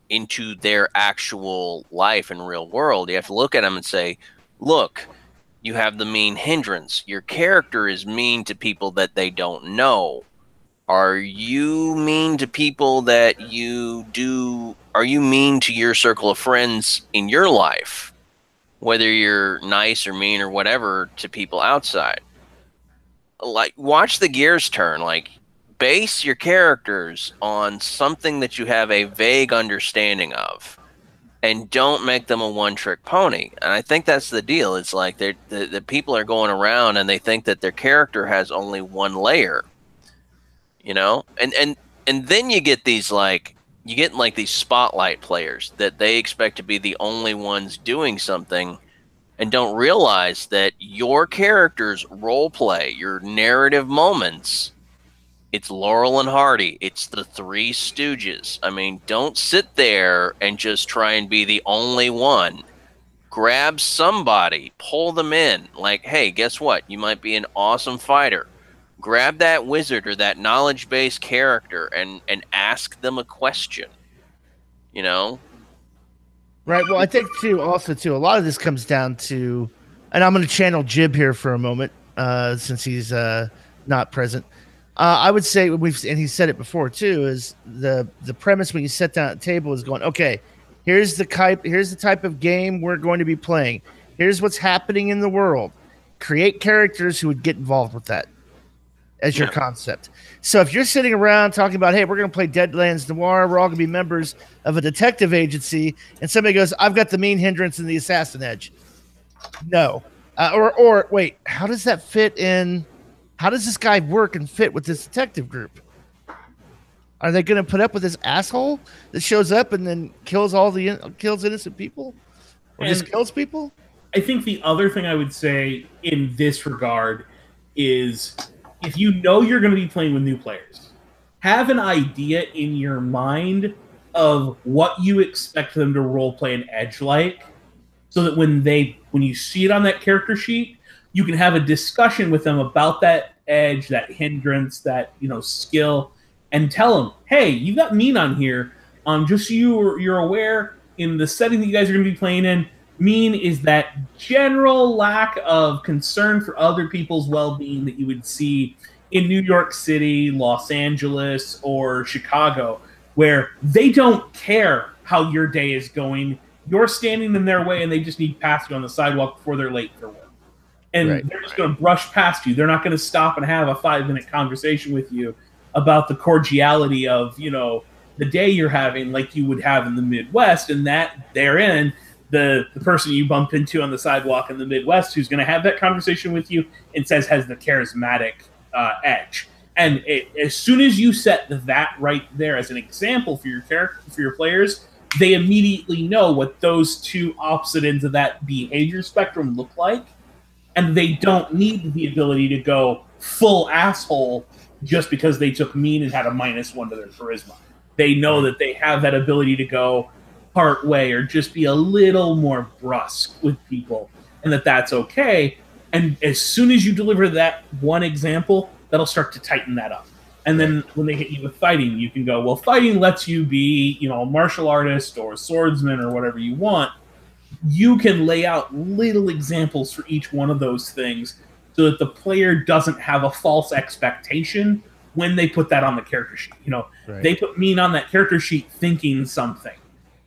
into their actual life and real world. You have to look at them and say, look, you have the mean hindrance. Your character is mean to people that they don't know. Are you mean to people that you do? Are you mean to your circle of friends in your life? Whether you're nice or mean or whatever to people outside. Like, watch the gears turn. Like, base your characters on something that you have a vague understanding of. And don't make them a one-trick pony. And I think that's the deal. It's like the people are going around and they think that their character has only one layer, And then you get these these spotlight players that they expect to be the only ones doing something, and don't realize that your character's role play, your narrative moments. It's Laurel and Hardy. It's the Three Stooges. I mean, don't sit there and just try and be the only one. Grab somebody, pull them in. Like, hey, guess what? You might be an awesome fighter. Grab that wizard or that knowledge-based character and ask them a question. Right. Well, I think too, a lot of this comes down to, and I'm going to channel Jib here for a moment, since he's not present. I would say and he said it before too, is the premise when you sit down at the table is going, okay, here's the type of game we're going to be playing. Here's what's happening in the world. Create characters who would get involved with that as your concept. So if you're sitting around talking about, hey, we're going to play Deadlands Noir, we're all going to be members of a detective agency, and somebody goes, I've got the mean hindrance and the assassin edge. No. Or wait, how does that fit in? How does this guy work and fit with this detective group? Are they going to put up with this asshole that shows up and then kills innocent people, or just kills people? I think the other thing I would say in this regard is, if you know you're going to be playing with new players, have an idea in your mind of what you expect them to role play an edge like, so that when you see it on that character sheet, you can have a discussion with them about that edge, that hindrance, that skill, and tell them, hey, you got mean on here. Just so you're aware, in the setting that you guys are going to be playing in, mean is that general lack of concern for other people's well-being that you would see in New York City, Los Angeles, or Chicago, where they don't care how your day is going. You're standing in their way and they just need past you on the sidewalk before they're late for work. And they're just going to brush past you. They're not going to stop and have a 5-minute conversation with you about the cordiality of, the day you're having, like you would have in the Midwest. And that therein, the person you bump into on the sidewalk in the Midwest who's going to have that conversation with you and says has the charismatic edge. And as soon as you set that right there as an example for your character, for your players, they immediately know what those two opposite ends of that behavior spectrum look like. And they don't need the ability to go full asshole just because they took mean and had a -1 to their charisma. They know that they have that ability to go part way or just be a little more brusque with people, and that's okay. And as soon as you deliver that one example, that'll start to tighten that up. And then when they hit you with fighting, you can go, well, fighting lets you be, a martial artist or a swordsman or whatever you want. You can lay out little examples for each one of those things so that the player doesn't have a false expectation when they put that on the character sheet. They put mean on that character sheet thinking something.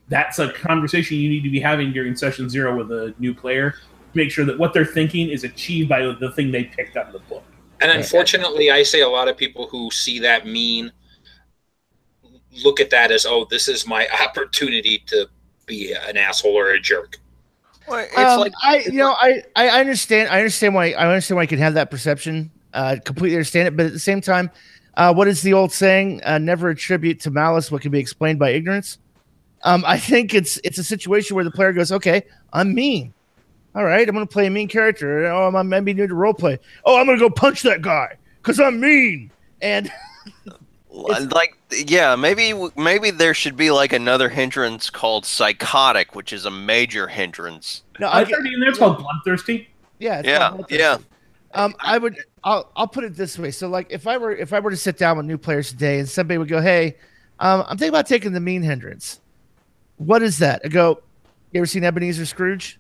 That's a conversation you need to be having during session 0 with a new player. make sure that what they're thinking is achieved by the thing they picked out of the book. And unfortunately, I say a lot of people who see that mean look at that as, oh, this is my opportunity to be an asshole or a jerk. Well, it's I understand why you can have that perception. Completely understand it, but at the same time, what is the old saying? Never attribute to malice what can be explained by ignorance. I think it's a situation where the player goes, okay, I'm mean. All right, I'm going to play a mean character. Oh, I'm maybe new to role play. Oh, I'm going to go punch that guy because I'm mean. And maybe there should be like another hindrance called psychotic, which is a major hindrance. No, it's called bloodthirsty. Yeah, yeah. I'll put it this way. So, like, if I were to sit down with new players today, and somebody would go, "Hey, I'm thinking about taking the mean hindrance. What is that?" I go, "You ever seen Ebenezer Scrooge?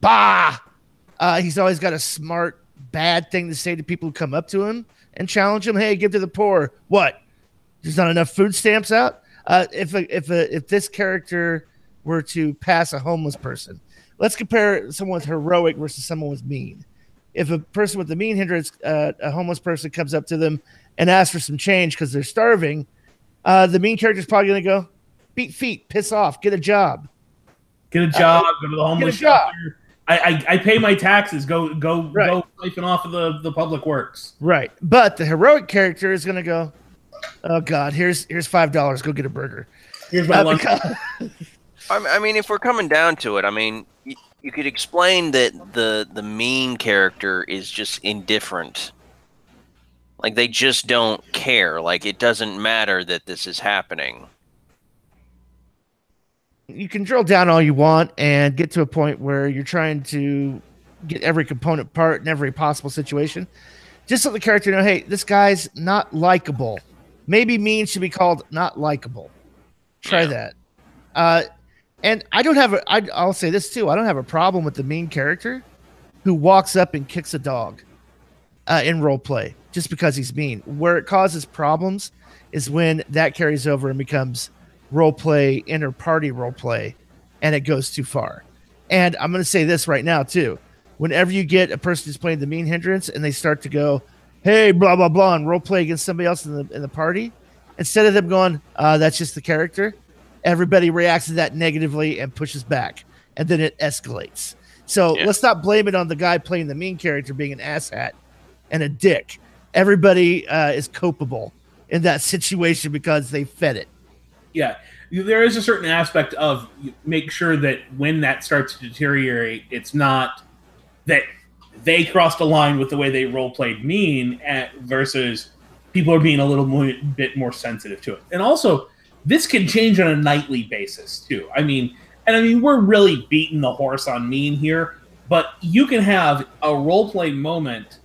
Bah! He's always got a smart, bad thing to say to people who come up to him and challenge him. Hey, give to the poor. What? There's not enough food stamps out. If this character were to pass a homeless person, let's compare someone with heroic versus someone with mean. If a person with the mean hindrance, a homeless person comes up to them and asks for some change because they're starving, the mean character is probably going to go, beat feet, piss off, get a job. Get a job, go to the homeless shelter. I pay my taxes. Go siphon off of the public works. Right, but the heroic character is going to go, oh God, here's $5. Go get a burger. Here's my lunch. I mean, if we're coming down to it, I mean, you could explain that the mean character is just indifferent. Like, they just don't care. Like, it doesn't matter that this is happening. You can drill down all you want and get to a point where you're trying to get every component part in every possible situation. Just let the character know, hey, this guy's not likable. Maybe mean should be called not likable. Try that. And I'll say this too. I don't have a problem with the mean character who walks up and kicks a dog in role play just because he's mean. Where it causes problems is when that carries over and becomes role play, inter-party role play, and it goes too far. And I'm going to say this right now too. Whenever you get a person who's playing the mean hindrance and they start to go, hey, blah, blah, blah, and role play against somebody else in the party, instead of them going, that's just the character, everybody reacts to that negatively and pushes back, and then it escalates. So let's not blame it on the guy playing the mean character being an asshat and a dick. Everybody is culpable in that situation because they fed it. Yeah, there is a certain aspect of make sure that when that starts to deteriorate, it's not that they crossed a line with the way they role played mean versus people are being a little bit more sensitive to it. And also, this can change on a nightly basis too. I mean, we're really beating the horse on mean here, but you can have a role play moment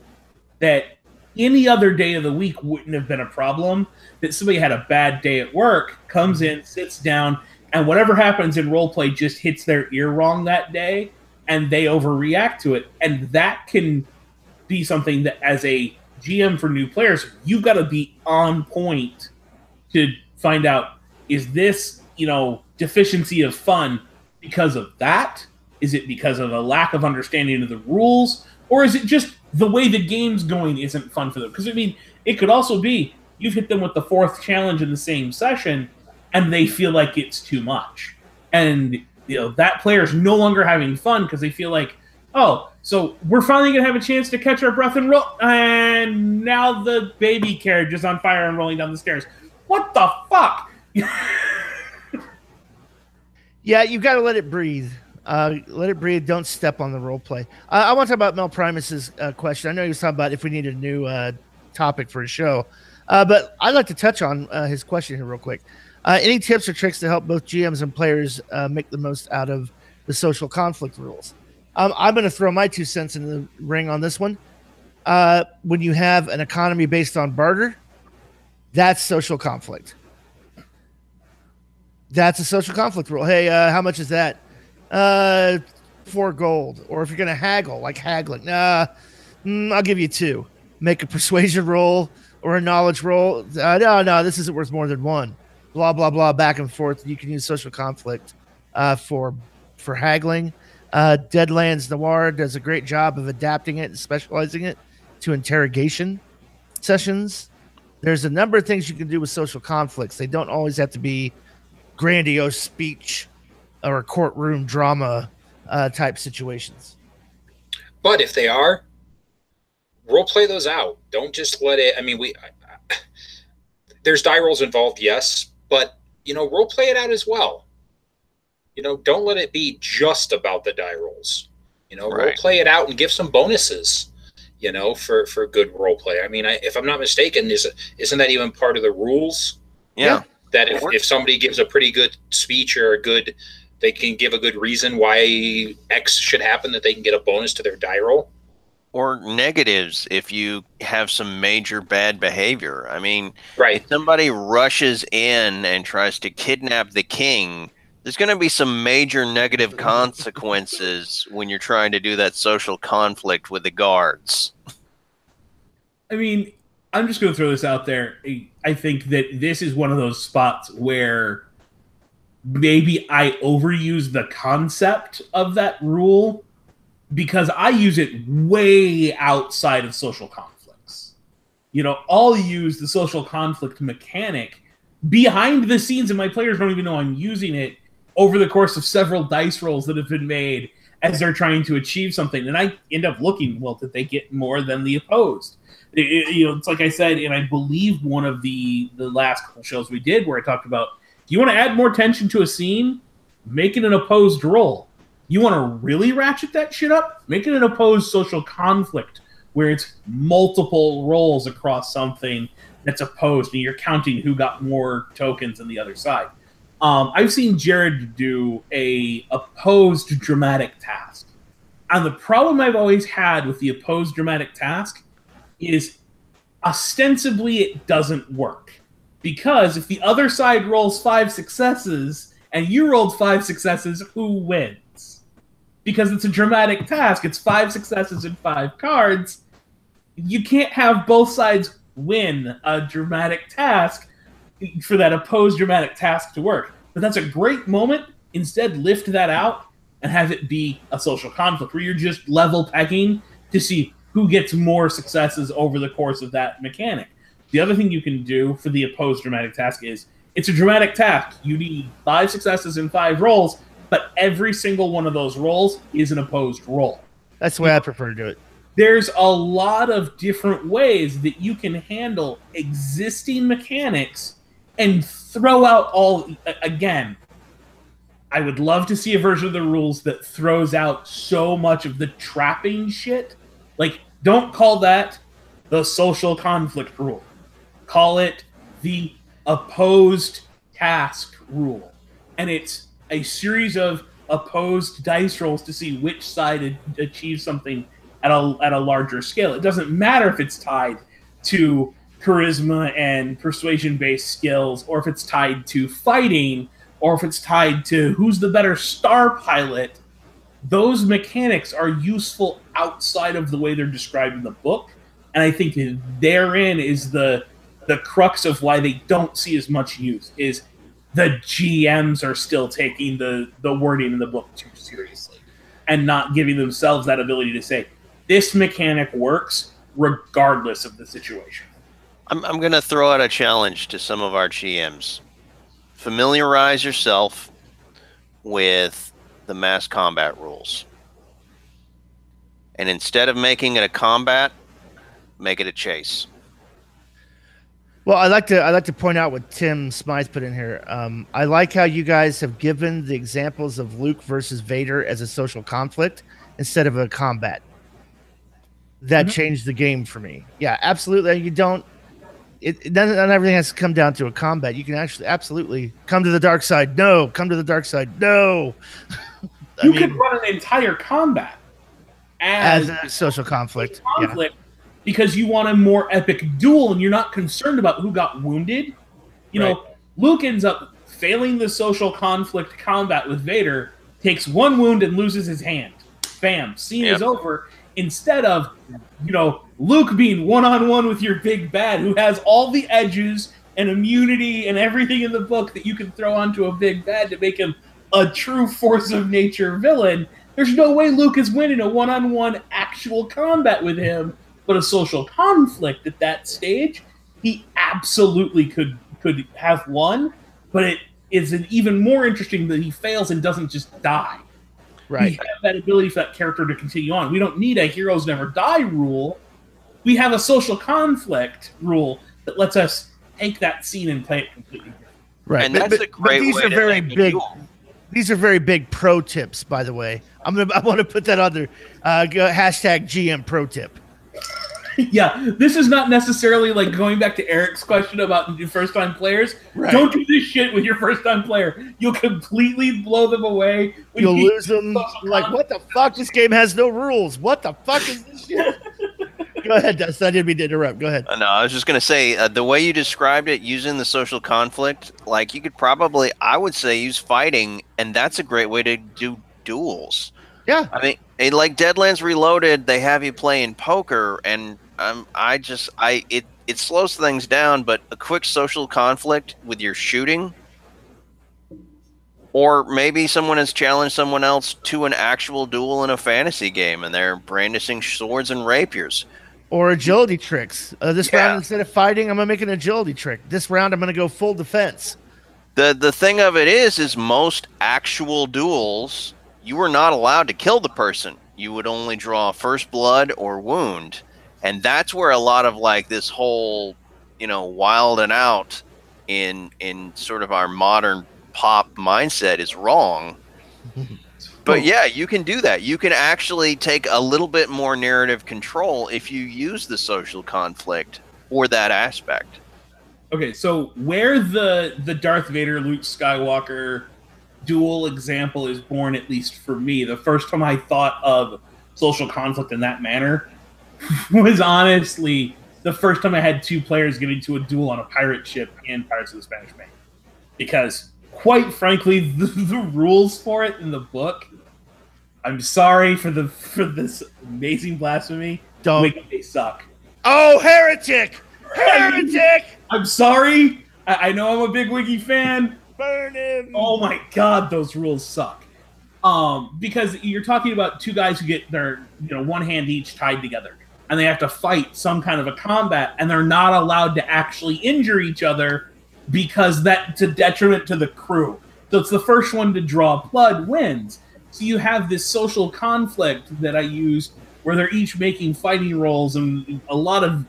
that any other day of the week wouldn't have been a problem. That somebody had a bad day at work, comes in, sits down, and whatever happens in role play just hits their ear wrong that day, and they overreact to it. And that can be something that, as a GM for new players, you've got to be on point to find out, is this, deficiency of fun because of that? Is it because of a lack of understanding of the rules? Or is it just the way the game's going isn't fun for them? Because, it could also be you've hit them with the fourth challenge in the same session, and they feel like it's too much. And, that player's no longer having fun because they feel like, oh, so we're finally going to have a chance to catch our breath and roll. And now the baby carriage is on fire and rolling down the stairs. What the fuck? Yeah, you've got to let it breathe. Let it breathe. Don't step on the role play. I want to talk about Mel Primus's question. I know he was talking about if we need a new topic for a show, but I'd like to touch on his question here real quick. Any tips or tricks to help both GMs and players make the most out of the social conflict rules? I'm going to throw my 2 cents in the ring on this one. When you have an economy based on barter, that's social conflict. That's a social conflict rule. Hey, how much is that? 4 gold. Or if you're going to haggle, like haggling, I'll give you 2. Make a persuasion roll or a knowledge roll. No, this isn't worth more than 1. Blah, blah, blah, back and forth. You can use social conflict for haggling. Deadlands Noir does a great job of adapting it and specializing it to interrogation sessions. There's a number of things you can do with social conflicts. They don't always have to be grandiose speech or courtroom drama type situations. But if they are, role play those out. Don't just let it. I mean, there's die rolls involved, yes, but role play it out as well. Don't let it be just about the die rolls. Role play it out and give some bonuses. For good role play. I mean, if I'm not mistaken, isn't that even part of the rules? Yeah. That if somebody gives a pretty good speech or they can give a good reason why X should happen, that they can get a bonus to their die roll. Or negatives if you have some major bad behavior. I mean, right. If somebody rushes in and tries to kidnap the king, there's going to be some major negative consequences when you're trying to do that social conflict with the guards. I mean, I'm just going to throw this out there. I think that this is one of those spots where maybe I overuse the concept of that rule because I use it way outside of social conflicts. I'll use the social conflict mechanic behind the scenes, and my players don't even know I'm using it over the course of several dice rolls that have been made as they're trying to achieve something. And I end up looking, well, did they get more than the opposed? It's like I said, and I believe one of the last couple shows we did where I talked about, you want to add more tension to a scene? Make it an opposed roll. You want to really ratchet that shit up? Make it an opposed social conflict where it's multiple rolls across something that's opposed and you're counting who got more tokens than the other side. I've seen Jared do a opposed dramatic task. And the problem I've always had with the opposed dramatic task is ostensibly it doesn't work. Because if the other side rolls 5 successes and you rolled 5 successes, who wins? Because it's a dramatic task. It's 5 successes and 5 cards. You can't have both sides win a dramatic task for that opposed dramatic task to work. But that's a great moment. Instead, lift that out and have it be a social conflict where you're just level pegging to see who gets more successes over the course of that mechanic. The other thing you can do for the opposed dramatic task is it's a dramatic task. You need 5 successes and 5 rolls, but every single one of those rolls is an opposed roll. That's the way I prefer to do it. There's a lot of different ways that you can handle existing mechanics and throw out all... Again, I would love to see a version of the rules that throws out so much of the trapping shit. Like, don't call that the social conflict rule. Call it the opposed task rule. And it's a series of opposed dice rolls to see which side achieves something at a larger scale. It doesn't matter if it's tied to charisma and persuasion-based skills, or if it's tied to fighting, or if it's tied to who's the better star pilot. Those mechanics are useful outside of the way they're described in the book, and I think that therein is the crux of why they don't see as much use, is the GMs are still taking the wording in the book too seriously and not giving themselves that ability to say, this mechanic works regardless of the situation. I'm going to throw out a challenge to some of our GMs. Familiarize yourself with the mass combat rules. And instead of making it a combat, make it a chase. Well, I like to point out what Tim Smythe put in here. I like how you guys have given the examples of Luke versus Vader as a social conflict instead of a combat. That changed the game for me. Yeah, absolutely. You don't. It doesn't. Not everything has to come down to a combat. You can actually absolutely come to the dark side. No, come to the dark side. No. You could run an entire combat as a social conflict. Because you want a more epic duel and you're not concerned about who got wounded. You know, Luke ends up failing the social conflict combat with Vader, takes 1 wound and loses his hand. Bam, scene is over. Instead of, Luke being one-on-one with your big bad who has all the edges and immunity and everything in the book that you can throw onto a big bad to make him a true force of nature villain. There's no way Luke is winning a one-on-one actual combat with him, but a social conflict at that stage, he absolutely could have won, but it is even more interesting that he fails and doesn't just die. Right. We have that ability for that character to continue on. We don't need a heroes never die rule. We have a social conflict rule that lets us take that scene and play it completely different. Right. And that's a great these way are to very make a big. duel. These are very big pro tips, by the way. I want to put that on there. Hashtag GM pro tip. Yeah, this is not necessarily like going back to Eric's question about first-time players. Right. Don't do this shit with your first-time player. You'll completely blow them away. You'll lose them. Like, what the fuck? This game has no rules. What the fuck is this shit? Go ahead, Dustin. I didn't mean to interrupt. Go ahead. No, I was just going to say, the way you described it, using the social conflict, like you could probably, I would say, use fighting, and that's a great way to do duels. Yeah. I mean, like Deadlands Reloaded, they have you playing poker, and it slows things down, but a quick social conflict with your shooting, or maybe someone has challenged someone else to an actual duel in a fantasy game, and they're brandishing swords and rapiers. Or agility tricks. This round, instead of fighting, I'm going to make an agility trick. This round, I'm going to go full defense. The thing of it is most actual duels, you are not allowed to kill the person. You would only draw first blood or wound. And that's where a lot of like this whole, wild and out in sort of our modern pop mindset is wrong. But yeah, you can do that. You can actually take a little bit more narrative control if you use the social conflict for that aspect. Okay, so where the Darth Vader Luke Skywalker duel example is born, at least for me, the first time I thought of social conflict in that manner was honestly the first time I had two players get into a duel on a pirate ship in Pirates of the Spanish Main. Because, quite frankly, the rules for it in the book, I'm sorry for this amazing blasphemy, they suck. Oh, heretic! Heretic! I'm sorry. I know I'm a big Wiggy fan. Burn him! Oh my god, those rules suck. Because you're talking about two guys who get their, one hand each tied together, and they have to fight some kind of a combat, and they're not allowed to actually injure each other because that's a detriment to the crew. So it's the first one to draw blood wins. So you have this social conflict that I used where they're each making fighting rolls and a lot of,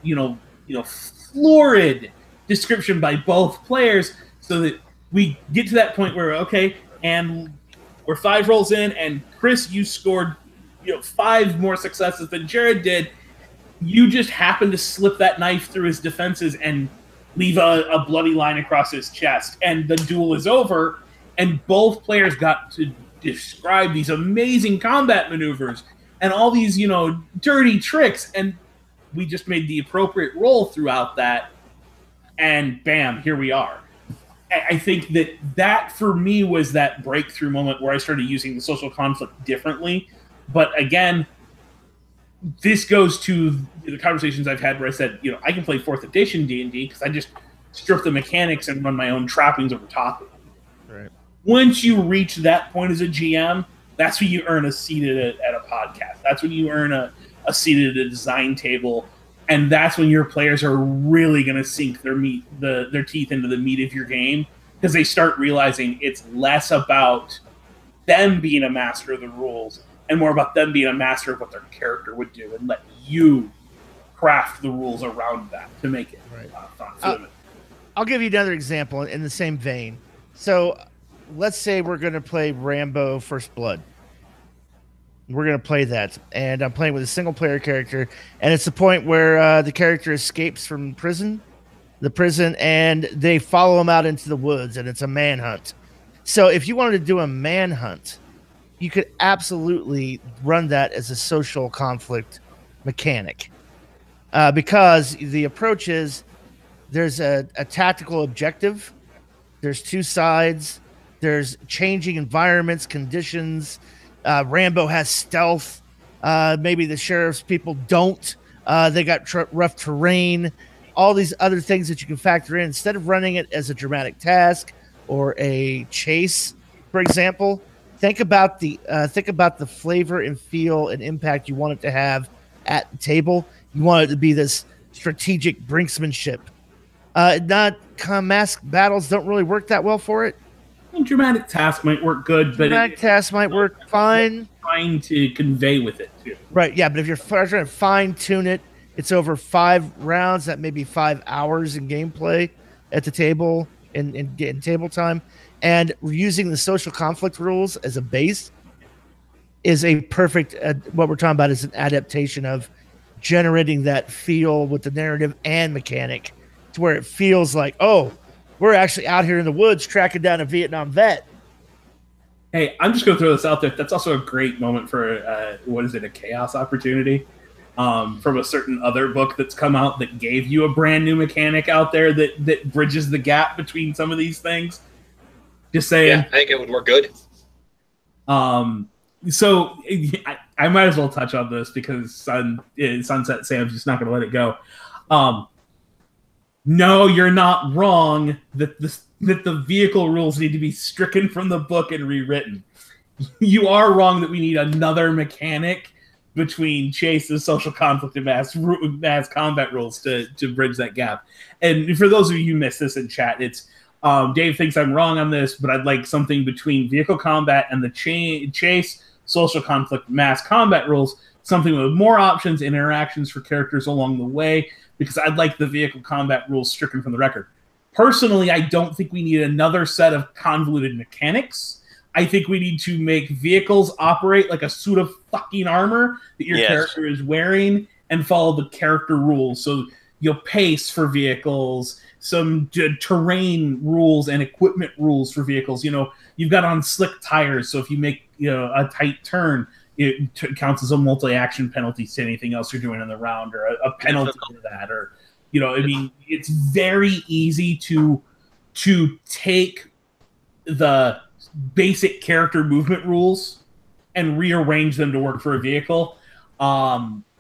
florid description by both players so that we get to that point where, okay, and we're 5 rolls in, and Chris, you scored, 5 more successes than Jared did. You just happened to slip that knife through his defenses and leave a bloody line across his chest. And the duel is over, and both players got to describe these amazing combat maneuvers and all these, dirty tricks. And we just made the appropriate roll throughout that. And bam, here we are. I think that for me was that breakthrough moment where I started using the social conflict differently. But again, this goes to the conversations I've had where I said, I can play 4th edition D&D because I just strip the mechanics and run my own trappings over top of them. Right. Once you reach that point as a GM, that's when you earn a seat at a podcast. That's when you earn a seat at a design table. And that's when your players are really going to sink their teeth into the meat of your game, because they start realizing it's less about them being a master of the rules and more about them being a master of what their character would do, and let you craft the rules around that to make it fun. I'll give you another example in the same vein. So let's say we're going to play Rambo First Blood. We're going to play that, and I'm playing with a single-player character, and it's the point where the character escapes from the prison, and they follow him out into the woods, and it's a manhunt. So if you wanted to do a manhunt, you could absolutely run that as a social conflict mechanic, because the approach is there's a tactical objective, there's 2 sides, there's changing environments, conditions. Rambo has stealth. Maybe the sheriff's people don't. They got rough terrain. All these other things that you can factor in. Instead of running it as a dramatic task or a chase, for example, think about the flavor and feel and impact you want it to have at the table. You want it to be this strategic brinksmanship. Not mask battles don't really work that well for it. And dramatic task might work good, but dramatic task might work fine. Trying to convey with it too. Right, yeah, but if you're trying to fine tune it, it's over 5 rounds. That may be 5 hours in gameplay at the table in table time, and using the social conflict rules as a base is a perfect. What we're talking about is an adaptation of generating that feel with the narrative and mechanic, to where it feels like, oh, we're actually out here in the woods tracking down a Vietnam vet. Hey, I'm just going to throw this out there. That's also a great moment for, a chaos opportunity from a certain other book that's come out that gave you a brand new mechanic out there that bridges the gap between some of these things. Just saying. Yeah, I think it would work good. So I might as well touch on this because Sunset Sam's just not going to let it go. No, you're not wrong that the vehicle rules need to be stricken from the book and rewritten. You are wrong that we need another mechanic between Chase's social conflict and mass combat rules to bridge that gap. And for those of you who missed this in chat, it's Dave thinks I'm wrong on this, but I'd like something between vehicle combat and the Chase social conflict mass combat rules, something with more options and interactions for characters along the way, because I'd like the vehicle combat rules stricken from the record. Personally, I don't think we need another set of convoluted mechanics. I think we need to make vehicles operate like a suit of fucking armor that your character is wearing and follow the character rules. So you'll pace for vehicles, some terrain rules and equipment rules for vehicles. You know, you've got on slick tires, so if you make a tight turn, it counts as a multi-action penalty to anything else you're doing in the round, or a penalty for that, or I mean, it's very easy to take the basic character movement rules and rearrange them to work for a vehicle.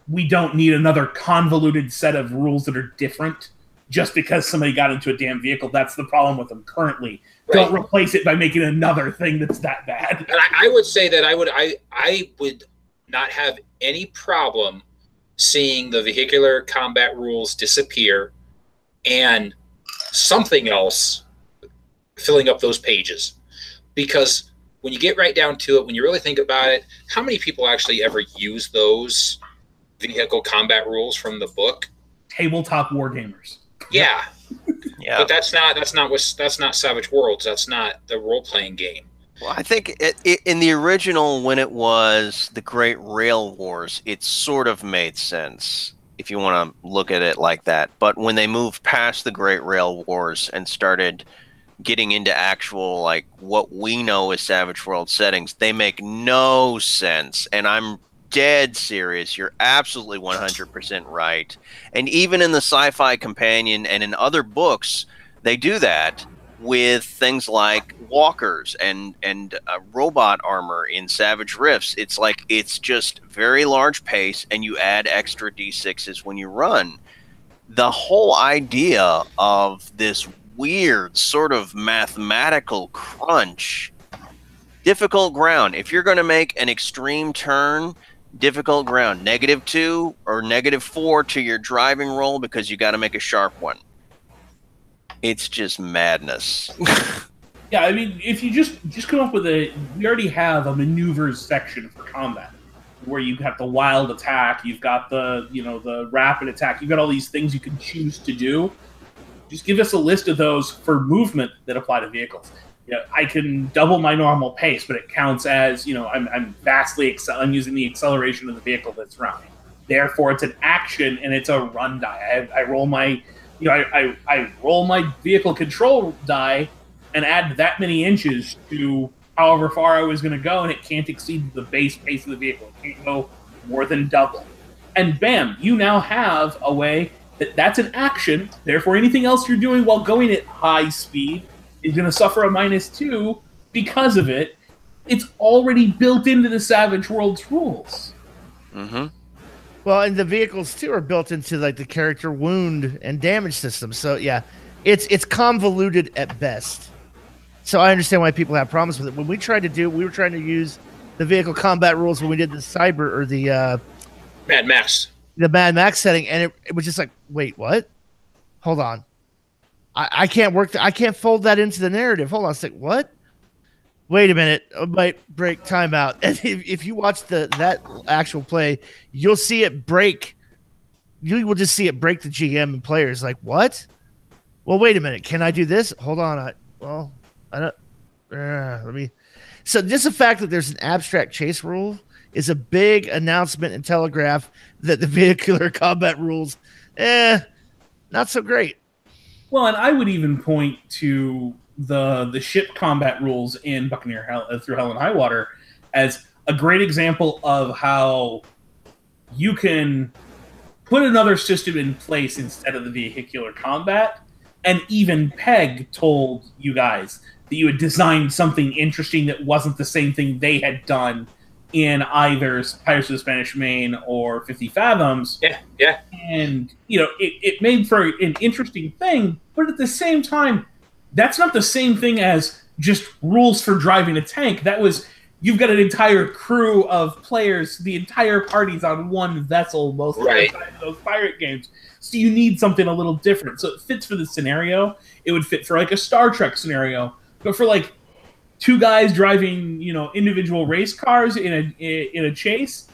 We don't need another convoluted set of rules that are different just because somebody got into a damn vehicle. That's the problem with them currently. Right. Don't replace it by making another thing that's that bad. And I would say that I would not have any problem seeing the vehicular combat rules disappear and something else filling up those pages. Because when you get right down to it, when you really think about it, how many people actually ever use those vehicle combat rules from the book? Tabletop wargamers. Yeah. Yeah. But that's not Savage Worlds. That's not the role-playing game. Well, I think in the original, when it was the Great Rail Wars, it sort of made sense if you want to look at it like that. But when they moved past the Great Rail Wars and started getting into actual, like, what we know as Savage World settings, they make no sense. And I'm dead serious. You're absolutely 100% right. And even in the Sci-Fi Companion and in other books, they do that with things like walkers and robot armor in Savage Rifts. It's like, it's just very large pace, and you add extra D6s when you run. The whole idea of this weird sort of mathematical crunch, difficult ground. If you're going to make an extreme turn, difficult ground, -2 or -4 to your driving roll because you got to make a sharp one. It's just madness. Yeah, I mean, if you just come up with we already have a maneuvers section for combat where you have the wild attack, you've got the rapid attack, you've got all these things you can choose to do. Just give us a list of those for movement that apply to vehicles. I can double my normal pace, but it counts as, I'm I'm using the acceleration of the vehicle that's running. Therefore, it's an action and it's a run die. I roll my, I roll my vehicle control die and add that many inches to however far I was going to go, and it can't exceed the base pace of the vehicle. It can't go more than double. And bam, you now have a way that's an action. Therefore, anything else you're doing while going at high speed is going to suffer a -2 because of it. It's already built into the Savage Worlds rules. Mm-hmm. Well, and the vehicles too are built into like the character wound and damage system. So yeah, it's convoluted at best. So I understand why people have problems with it. When we tried to do, we were trying to use the vehicle combat rules when we did the cyber or Mad Max. The Mad Max setting, and it was just like, wait, what? Hold on, I can't work. I can't fold that into the narrative. Hold on, it's like what? Wait a minute, I might break timeout. And if you watch that actual play, you'll see it break. You will just see it break the GM and players. Like what? Well, wait a minute. Can I do this? Hold on. I don't. Let me. So just the fact that there's an abstract chase rule is a big announcement and telegraph that the vehicular combat rules, not so great. Well, and I would even point to the ship combat rules in Buccaneer Through Hell and High Water as a great example of how you can put another system in place instead of the vehicular combat. And even Peg told you guys that you had designed something interesting that wasn't the same thing they had done in either Pirates of the Spanish Main or 50 Fathoms. Yeah. And, it made for an interesting thing, but at the same time, that's not the same thing as just rules for driving a tank. That was, you've got an entire crew of players, the entire party's on one vessel most of the time in those pirate games. So you need something a little different. So it fits for the scenario. It would fit for like a Star Trek scenario. But for like two guys driving, individual race cars in a chase,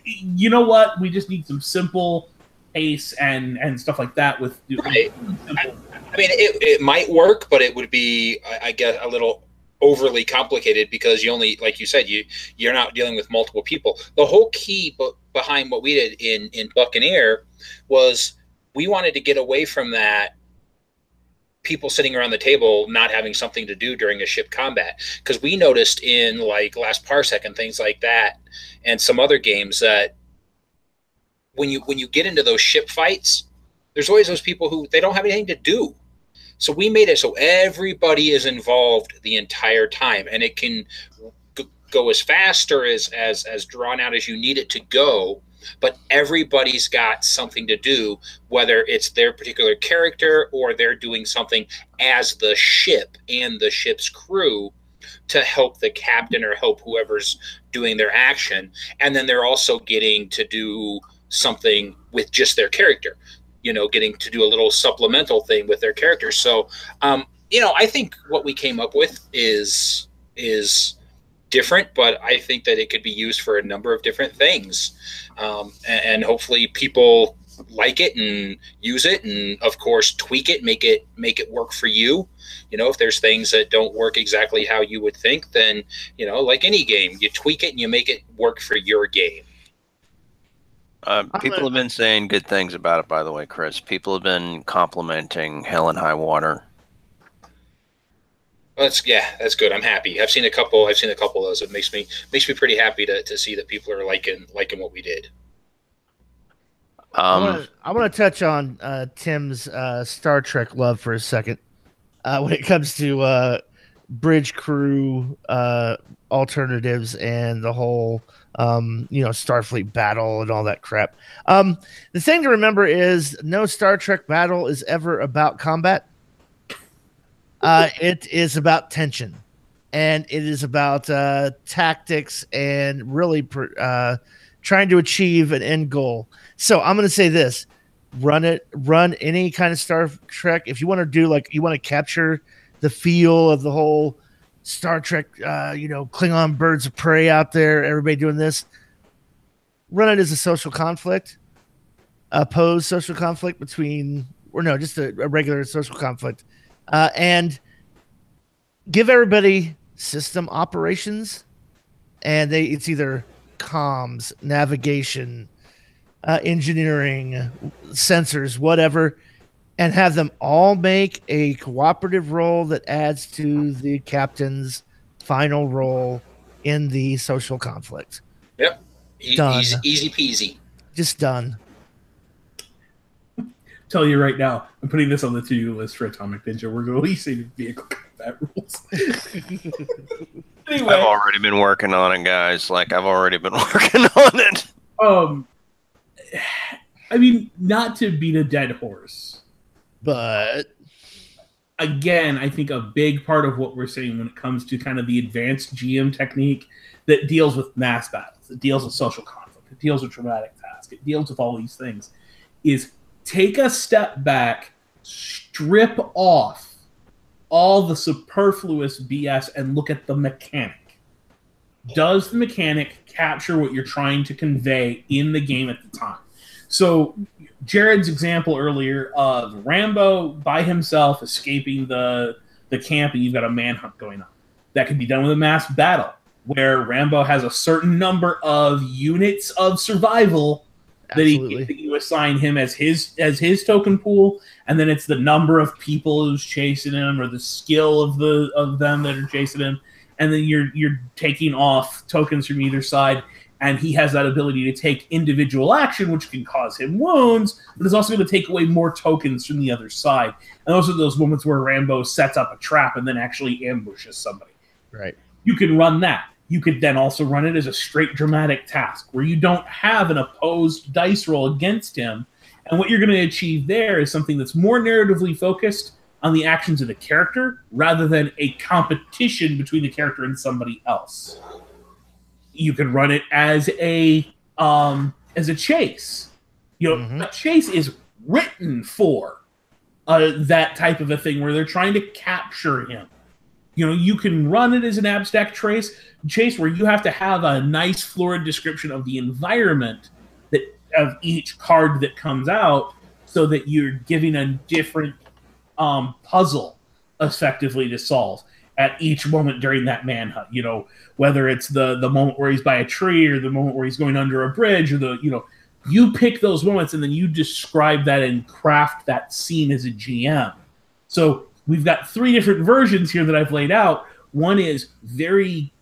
you know what? We just need some simple pace and stuff like that with right. I mean, it might work, but it would be, I guess, a little overly complicated because you only, like you said, you're not dealing with multiple people. The whole key behind what we did in Buccaneer was we wanted to get away from that people sitting around the table not having something to do during a ship combat, because we noticed in like Last Parsec and things like that and some other games that when you get into those ship fights, there's always those people who they don't have anything to do. So we made it so everybody is involved the entire time, and it can go as fast or as drawn out as you need it to go, but everybody's got something to do, whether it's their particular character or they're doing something as the ship and the ship's crew to help the captain or help whoever's doing their action. And then they're also getting to do something with just their character, getting to do a little supplemental thing with their character. So, I think what we came up with is different, but I think that it could be used for a number of different things. And hopefully people like it and use it, and of course tweak it, make it work for you. If there's things that don't work exactly how you would think, then, like any game, you tweak it and you make it work for your game. People have been saying good things about it, by the way, Chris. People have been complimenting Hell and High Water. That's good. I'm happy. I've seen a couple of those. It makes me pretty happy to see that people are liking what we did. I want to touch on Tim's Star Trek love for a second. When it comes to bridge crew alternatives and the whole Starfleet battle and all that crap. The thing to remember is no Star Trek battle is ever about combat. It is about tension, and it is about tactics and really trying to achieve an end goal. So I'm going to say this: run any kind of Star Trek. If you want to do you want to capture the feel of the whole Star Trek, Klingon birds of prey out there, everybody doing this. Run it as a social conflict, just a regular social conflict, and give everybody system operations, and it's either comms, navigation, engineering, sensors, whatever, and have them all make a cooperative role that adds to the captain's final role in the social conflict. Yep. Done. Easy peasy. Just done. Tell you right now, I'm putting this on the to-do list for Atomic Ninja. We're releasing vehicle combat rules. Anyway, I've already been working on it, guys. I've already been working on it. I mean, not to beat a dead horse, But again, I think a big part of what we're saying when it comes to kind of the advanced GM technique that deals with mass battles, it deals with social conflict, it deals with traumatic tasks, it deals with all these things, is take a step back, strip off all the superfluous BS and look at the mechanic. Does the mechanic capture what you're trying to convey in the game at the time? So Jared's example earlier of Rambo by himself escaping the camp and you've got a manhunt going on. That can be done with a mass battle where Rambo has a certain number of units of survival that you assign him as his token pool, and then it's the number of people who's chasing him or the skill of them that are chasing him, and then you're taking off tokens from either side, and he has that ability to take individual action, which can cause him wounds, but it's also going to take away more tokens from the other side. And those are those moments where Rambo sets up a trap and then actually ambushes somebody. Right. You can run that. You could then also run it as a straight dramatic task where you don't have an opposed dice roll against him. And what you're going to achieve there is something that's more narratively focused on the actions of the character rather than a competition between the character and somebody else. You can run it as a chase. A chase is written for that type of a thing where they're trying to capture him. You can run it as an abstract chase where you have to have a nice florid description of the environment of each card that comes out so that you're giving a different puzzle effectively to solve at each moment during that manhunt. Whether it's the moment where he's by a tree or the moment where he's going under a bridge or you pick those moments and then you describe that and craft that scene as a GM. So we've got 3 different versions here that I've laid out. One is very,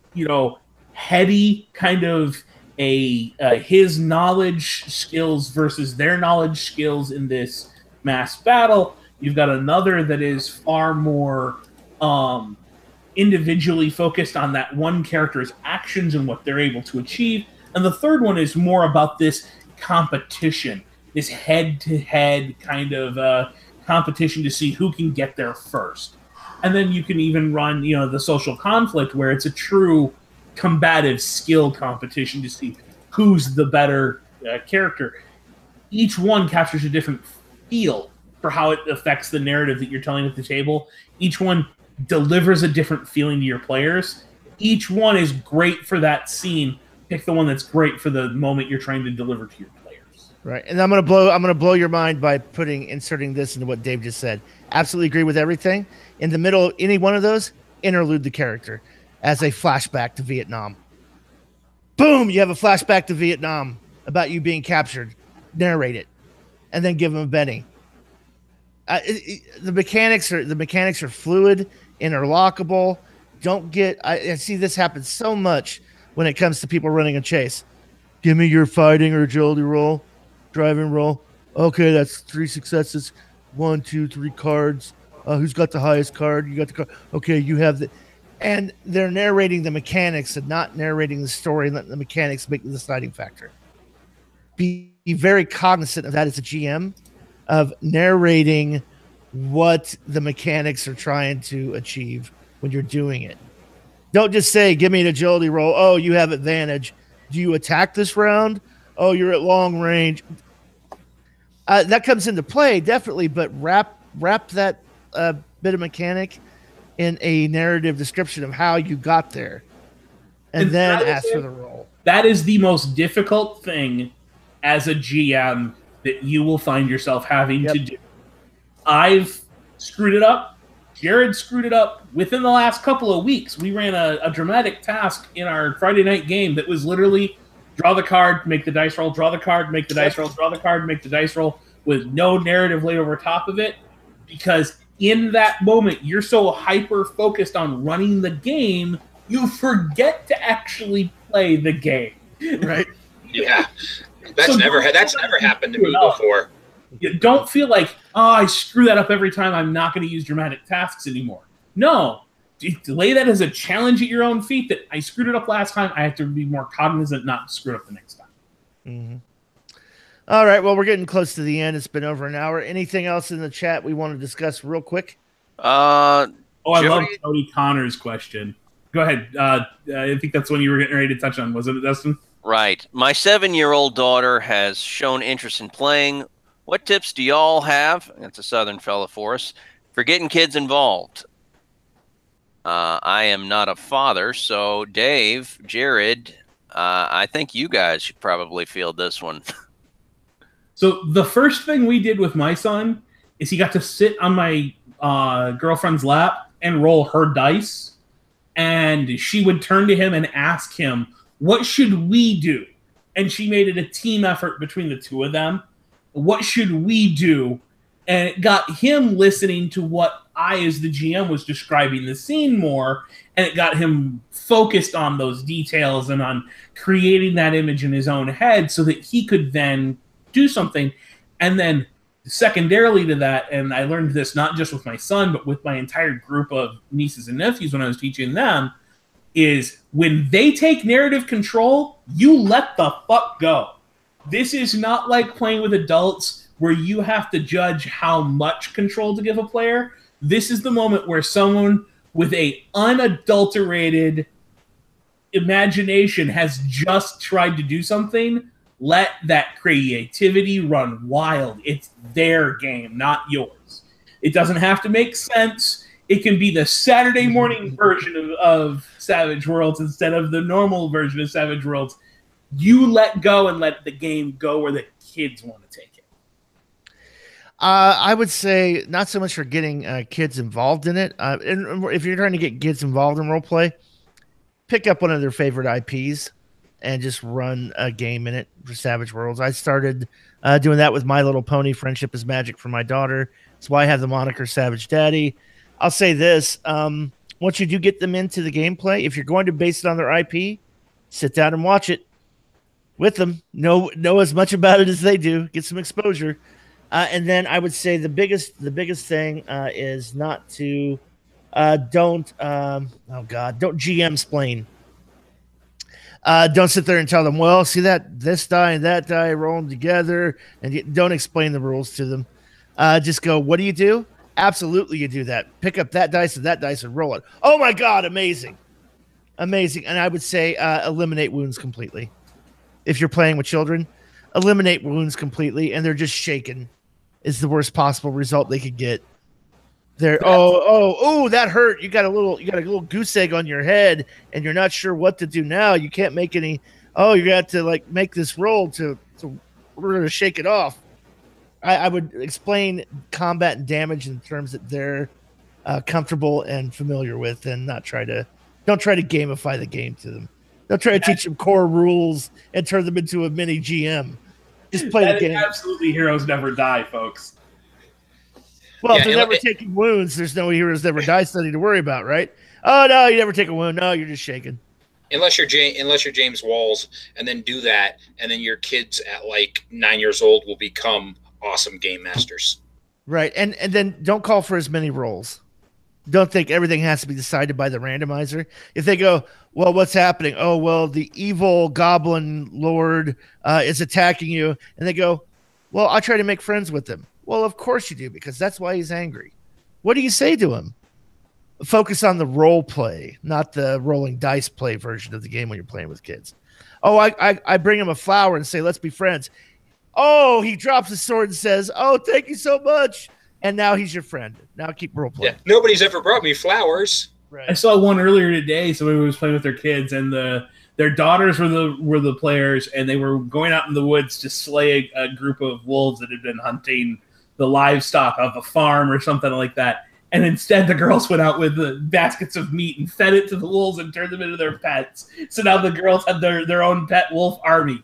heady, kind of his knowledge skills versus their knowledge skills in this mass battle. You've got another that is far more individually focused on that one character's actions and what they're able to achieve. And the third one is more about this competition, this head-to-head kind of competition to see who can get there first. And then you can even run, the social conflict where it's a true combative skill competition to see who's the better character. Each one captures a different feel for how it affects the narrative that you're telling at the table. Each one delivers a different feeling to your players. Each one is great for that scene. Pick the one that's great for the moment you're trying to deliver to your players. Right. And I'm gonna blow your mind by inserting this into what Dave just said. Absolutely agree with everything. In the middle, any one of those, interlude the character as a flashback to Vietnam. Boom! You have a flashback to Vietnam about you being captured. Narrate it, and then give them a Benny. The mechanics are fluid, interlockable. I see this happen so much when it comes to people running a chase. Give me your fighting or agility roll, driving roll. Okay, that's 3 successes. 1, 2, 3 cards. Who's got the highest card? You got the card. Okay, you have the. And they're narrating the mechanics and not narrating the story and letting the mechanics make the deciding factor. Be very cognizant of that as a GM, of narrating what the mechanics are trying to achieve when you're doing it. Don't just say, give me an agility roll. Oh, you have advantage. Do you attack this round? Oh, you're at long range. That comes into play, definitely, but wrap that bit of mechanic in a narrative description of how you got there, and then ask for the roll. That is the most difficult thing as a GM that you will find yourself having to do. I've screwed it up. Jared screwed it up within the last couple of weeks. We ran a dramatic task in our Friday night game that was literally draw the card, make the dice roll, draw the card, make the dice roll, draw the card, make the dice roll, with no narrative laid over top of it, because in that moment, you're so hyper-focused on running the game, you forget to actually play the game. Right? Yeah. That's never happened to me before. You don't feel like, I screw that up every time, I'm not going to use dramatic tasks anymore. No. Lay that as a challenge at your own feet that I screwed it up last time, I have to be more cognizant not to screw it up the next time. Mm-hmm. All right, well, we're getting close to the end. It's been over an hour. Anything else in the chat we want to discuss real quick Uh, Oh, I love Jody, Cody Connor's question. Go ahead. I think that's one you were getting ready to touch on. Was it, Dustin? right. My 7-year-old daughter has shown interest in playing. What tips do y'all have? That's a Southern fella for us for getting kids involved. I am not a father, so Dave, Jared, I think you guys should probably field this one. So the first thing we did with my son is he got to sit on my girlfriend's lap and roll her dice, and she would turn to him and ask him, "What should we do?" And she made it a team effort between the two of them. What should we do? And it got him listening to what I, as the GM, was describing the scene more, and it got him focused on those details and on creating that image in his own head so that he could then do something. And then secondarily to that, and I learned this not just with my son, but with my entire group of nieces and nephews when I was teaching them, is when they take narrative control, you let the fuck go. This is not like playing with adults where you have to judge how much control to give a player. This is the moment where someone with a unadulterated imagination has just tried to do something. Let that creativity run wild. It's their game, not yours. It doesn't have to make sense. It can be the Saturday morning version of Savage Worlds instead of the normal version of Savage Worlds. You let go and let the game go where the kids want to take it. I would say not so much for getting kids involved in it. And if you're trying to get kids involved in role play, pick up one of their favorite IPs and just run a game in it for Savage Worlds. I started doing that with My Little Pony: Friendship is Magic for my daughter. That's why I have the moniker Savage Daddy. I'll say this. Once you do get them into the gameplay, if you're going to base it on their IP, sit down and watch it with them. Know as much about it as they do. Get some exposure. And then I would say the biggest thing is not to don't GM splain. Don't sit there and tell them, well, see this die and that die rolling together, and don't explain the rules to them. Just go, what do you do? Absolutely, you do that. Pick up that dice and roll it. Oh my God, amazing. And I would say eliminate wounds completely. If you're playing with children, eliminate wounds completely, and they're just shaken. Is the worst possible result they could get. They're that hurt. You got a little goose egg on your head, and you're not sure what to do now. You can't make any. Oh, you got to make this roll to we're gonna shake it off. I would explain combat and damage in terms that they're comfortable and familiar with, and don't try to gamify the game to them. Don't try to teach them core rules and turn them into a mini GM. Just play the game. Absolutely, heroes never die, folks. Well, if they're never taking wounds, there's no heroes never die study to worry about, right? Oh no, you never take a wound. No, you're just shaking. Unless you're James Walls, and then do that, and then your kids at 9 years old will become awesome game masters. Right, and then don't call for as many rolls. Don't think everything has to be decided by the randomizer. If they go, well, what's happening? Oh, well, the evil goblin lord is attacking you. And they go, well, I'll try to make friends with him. Well, of course you do, because that's why he's angry. What do you say to him? Focus on the role play, not the rolling dice play version of the game when you're playing with kids. Oh, I bring him a flower and say, let's be friends. Oh, he drops his sword and says, oh, thank you so much. And now he's your friend. Now keep role playing. Yeah, nobody's ever brought me flowers. Right. I saw one earlier today. Somebody was playing with their kids, and their daughters were the players, and they were going out in the woods to slay a group of wolves that had been hunting the livestock of a farm or something like that. And instead, the girls went out with the baskets of meat and fed it to the wolves and turned them into their pets. So now the girls had their own pet wolf army.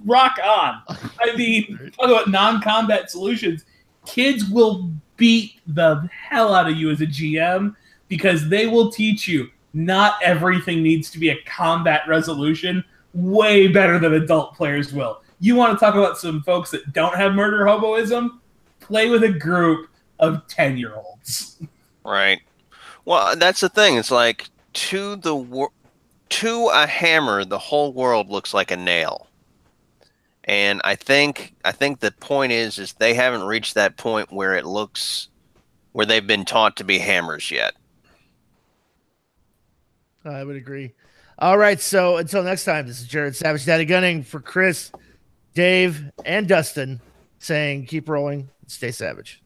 Rock on. I mean, talk about non-combat solutions. Kids will beat the hell out of you as a GM because they will teach you not everything needs to be a combat resolution way better than adult players will. You want to talk about some folks that don't have murder hoboism? Play with a group of 10-year-olds. Right. Well, that's the thing. It's like to a hammer, the whole world looks like a nail. And I think the point is they haven't reached that point where it looks where they've been taught to be hammers yet. I would agree. All right, so until next time, this is Jared Savage Daddy Gunning for Chris, Dave, and Dustin saying keep rolling, stay savage.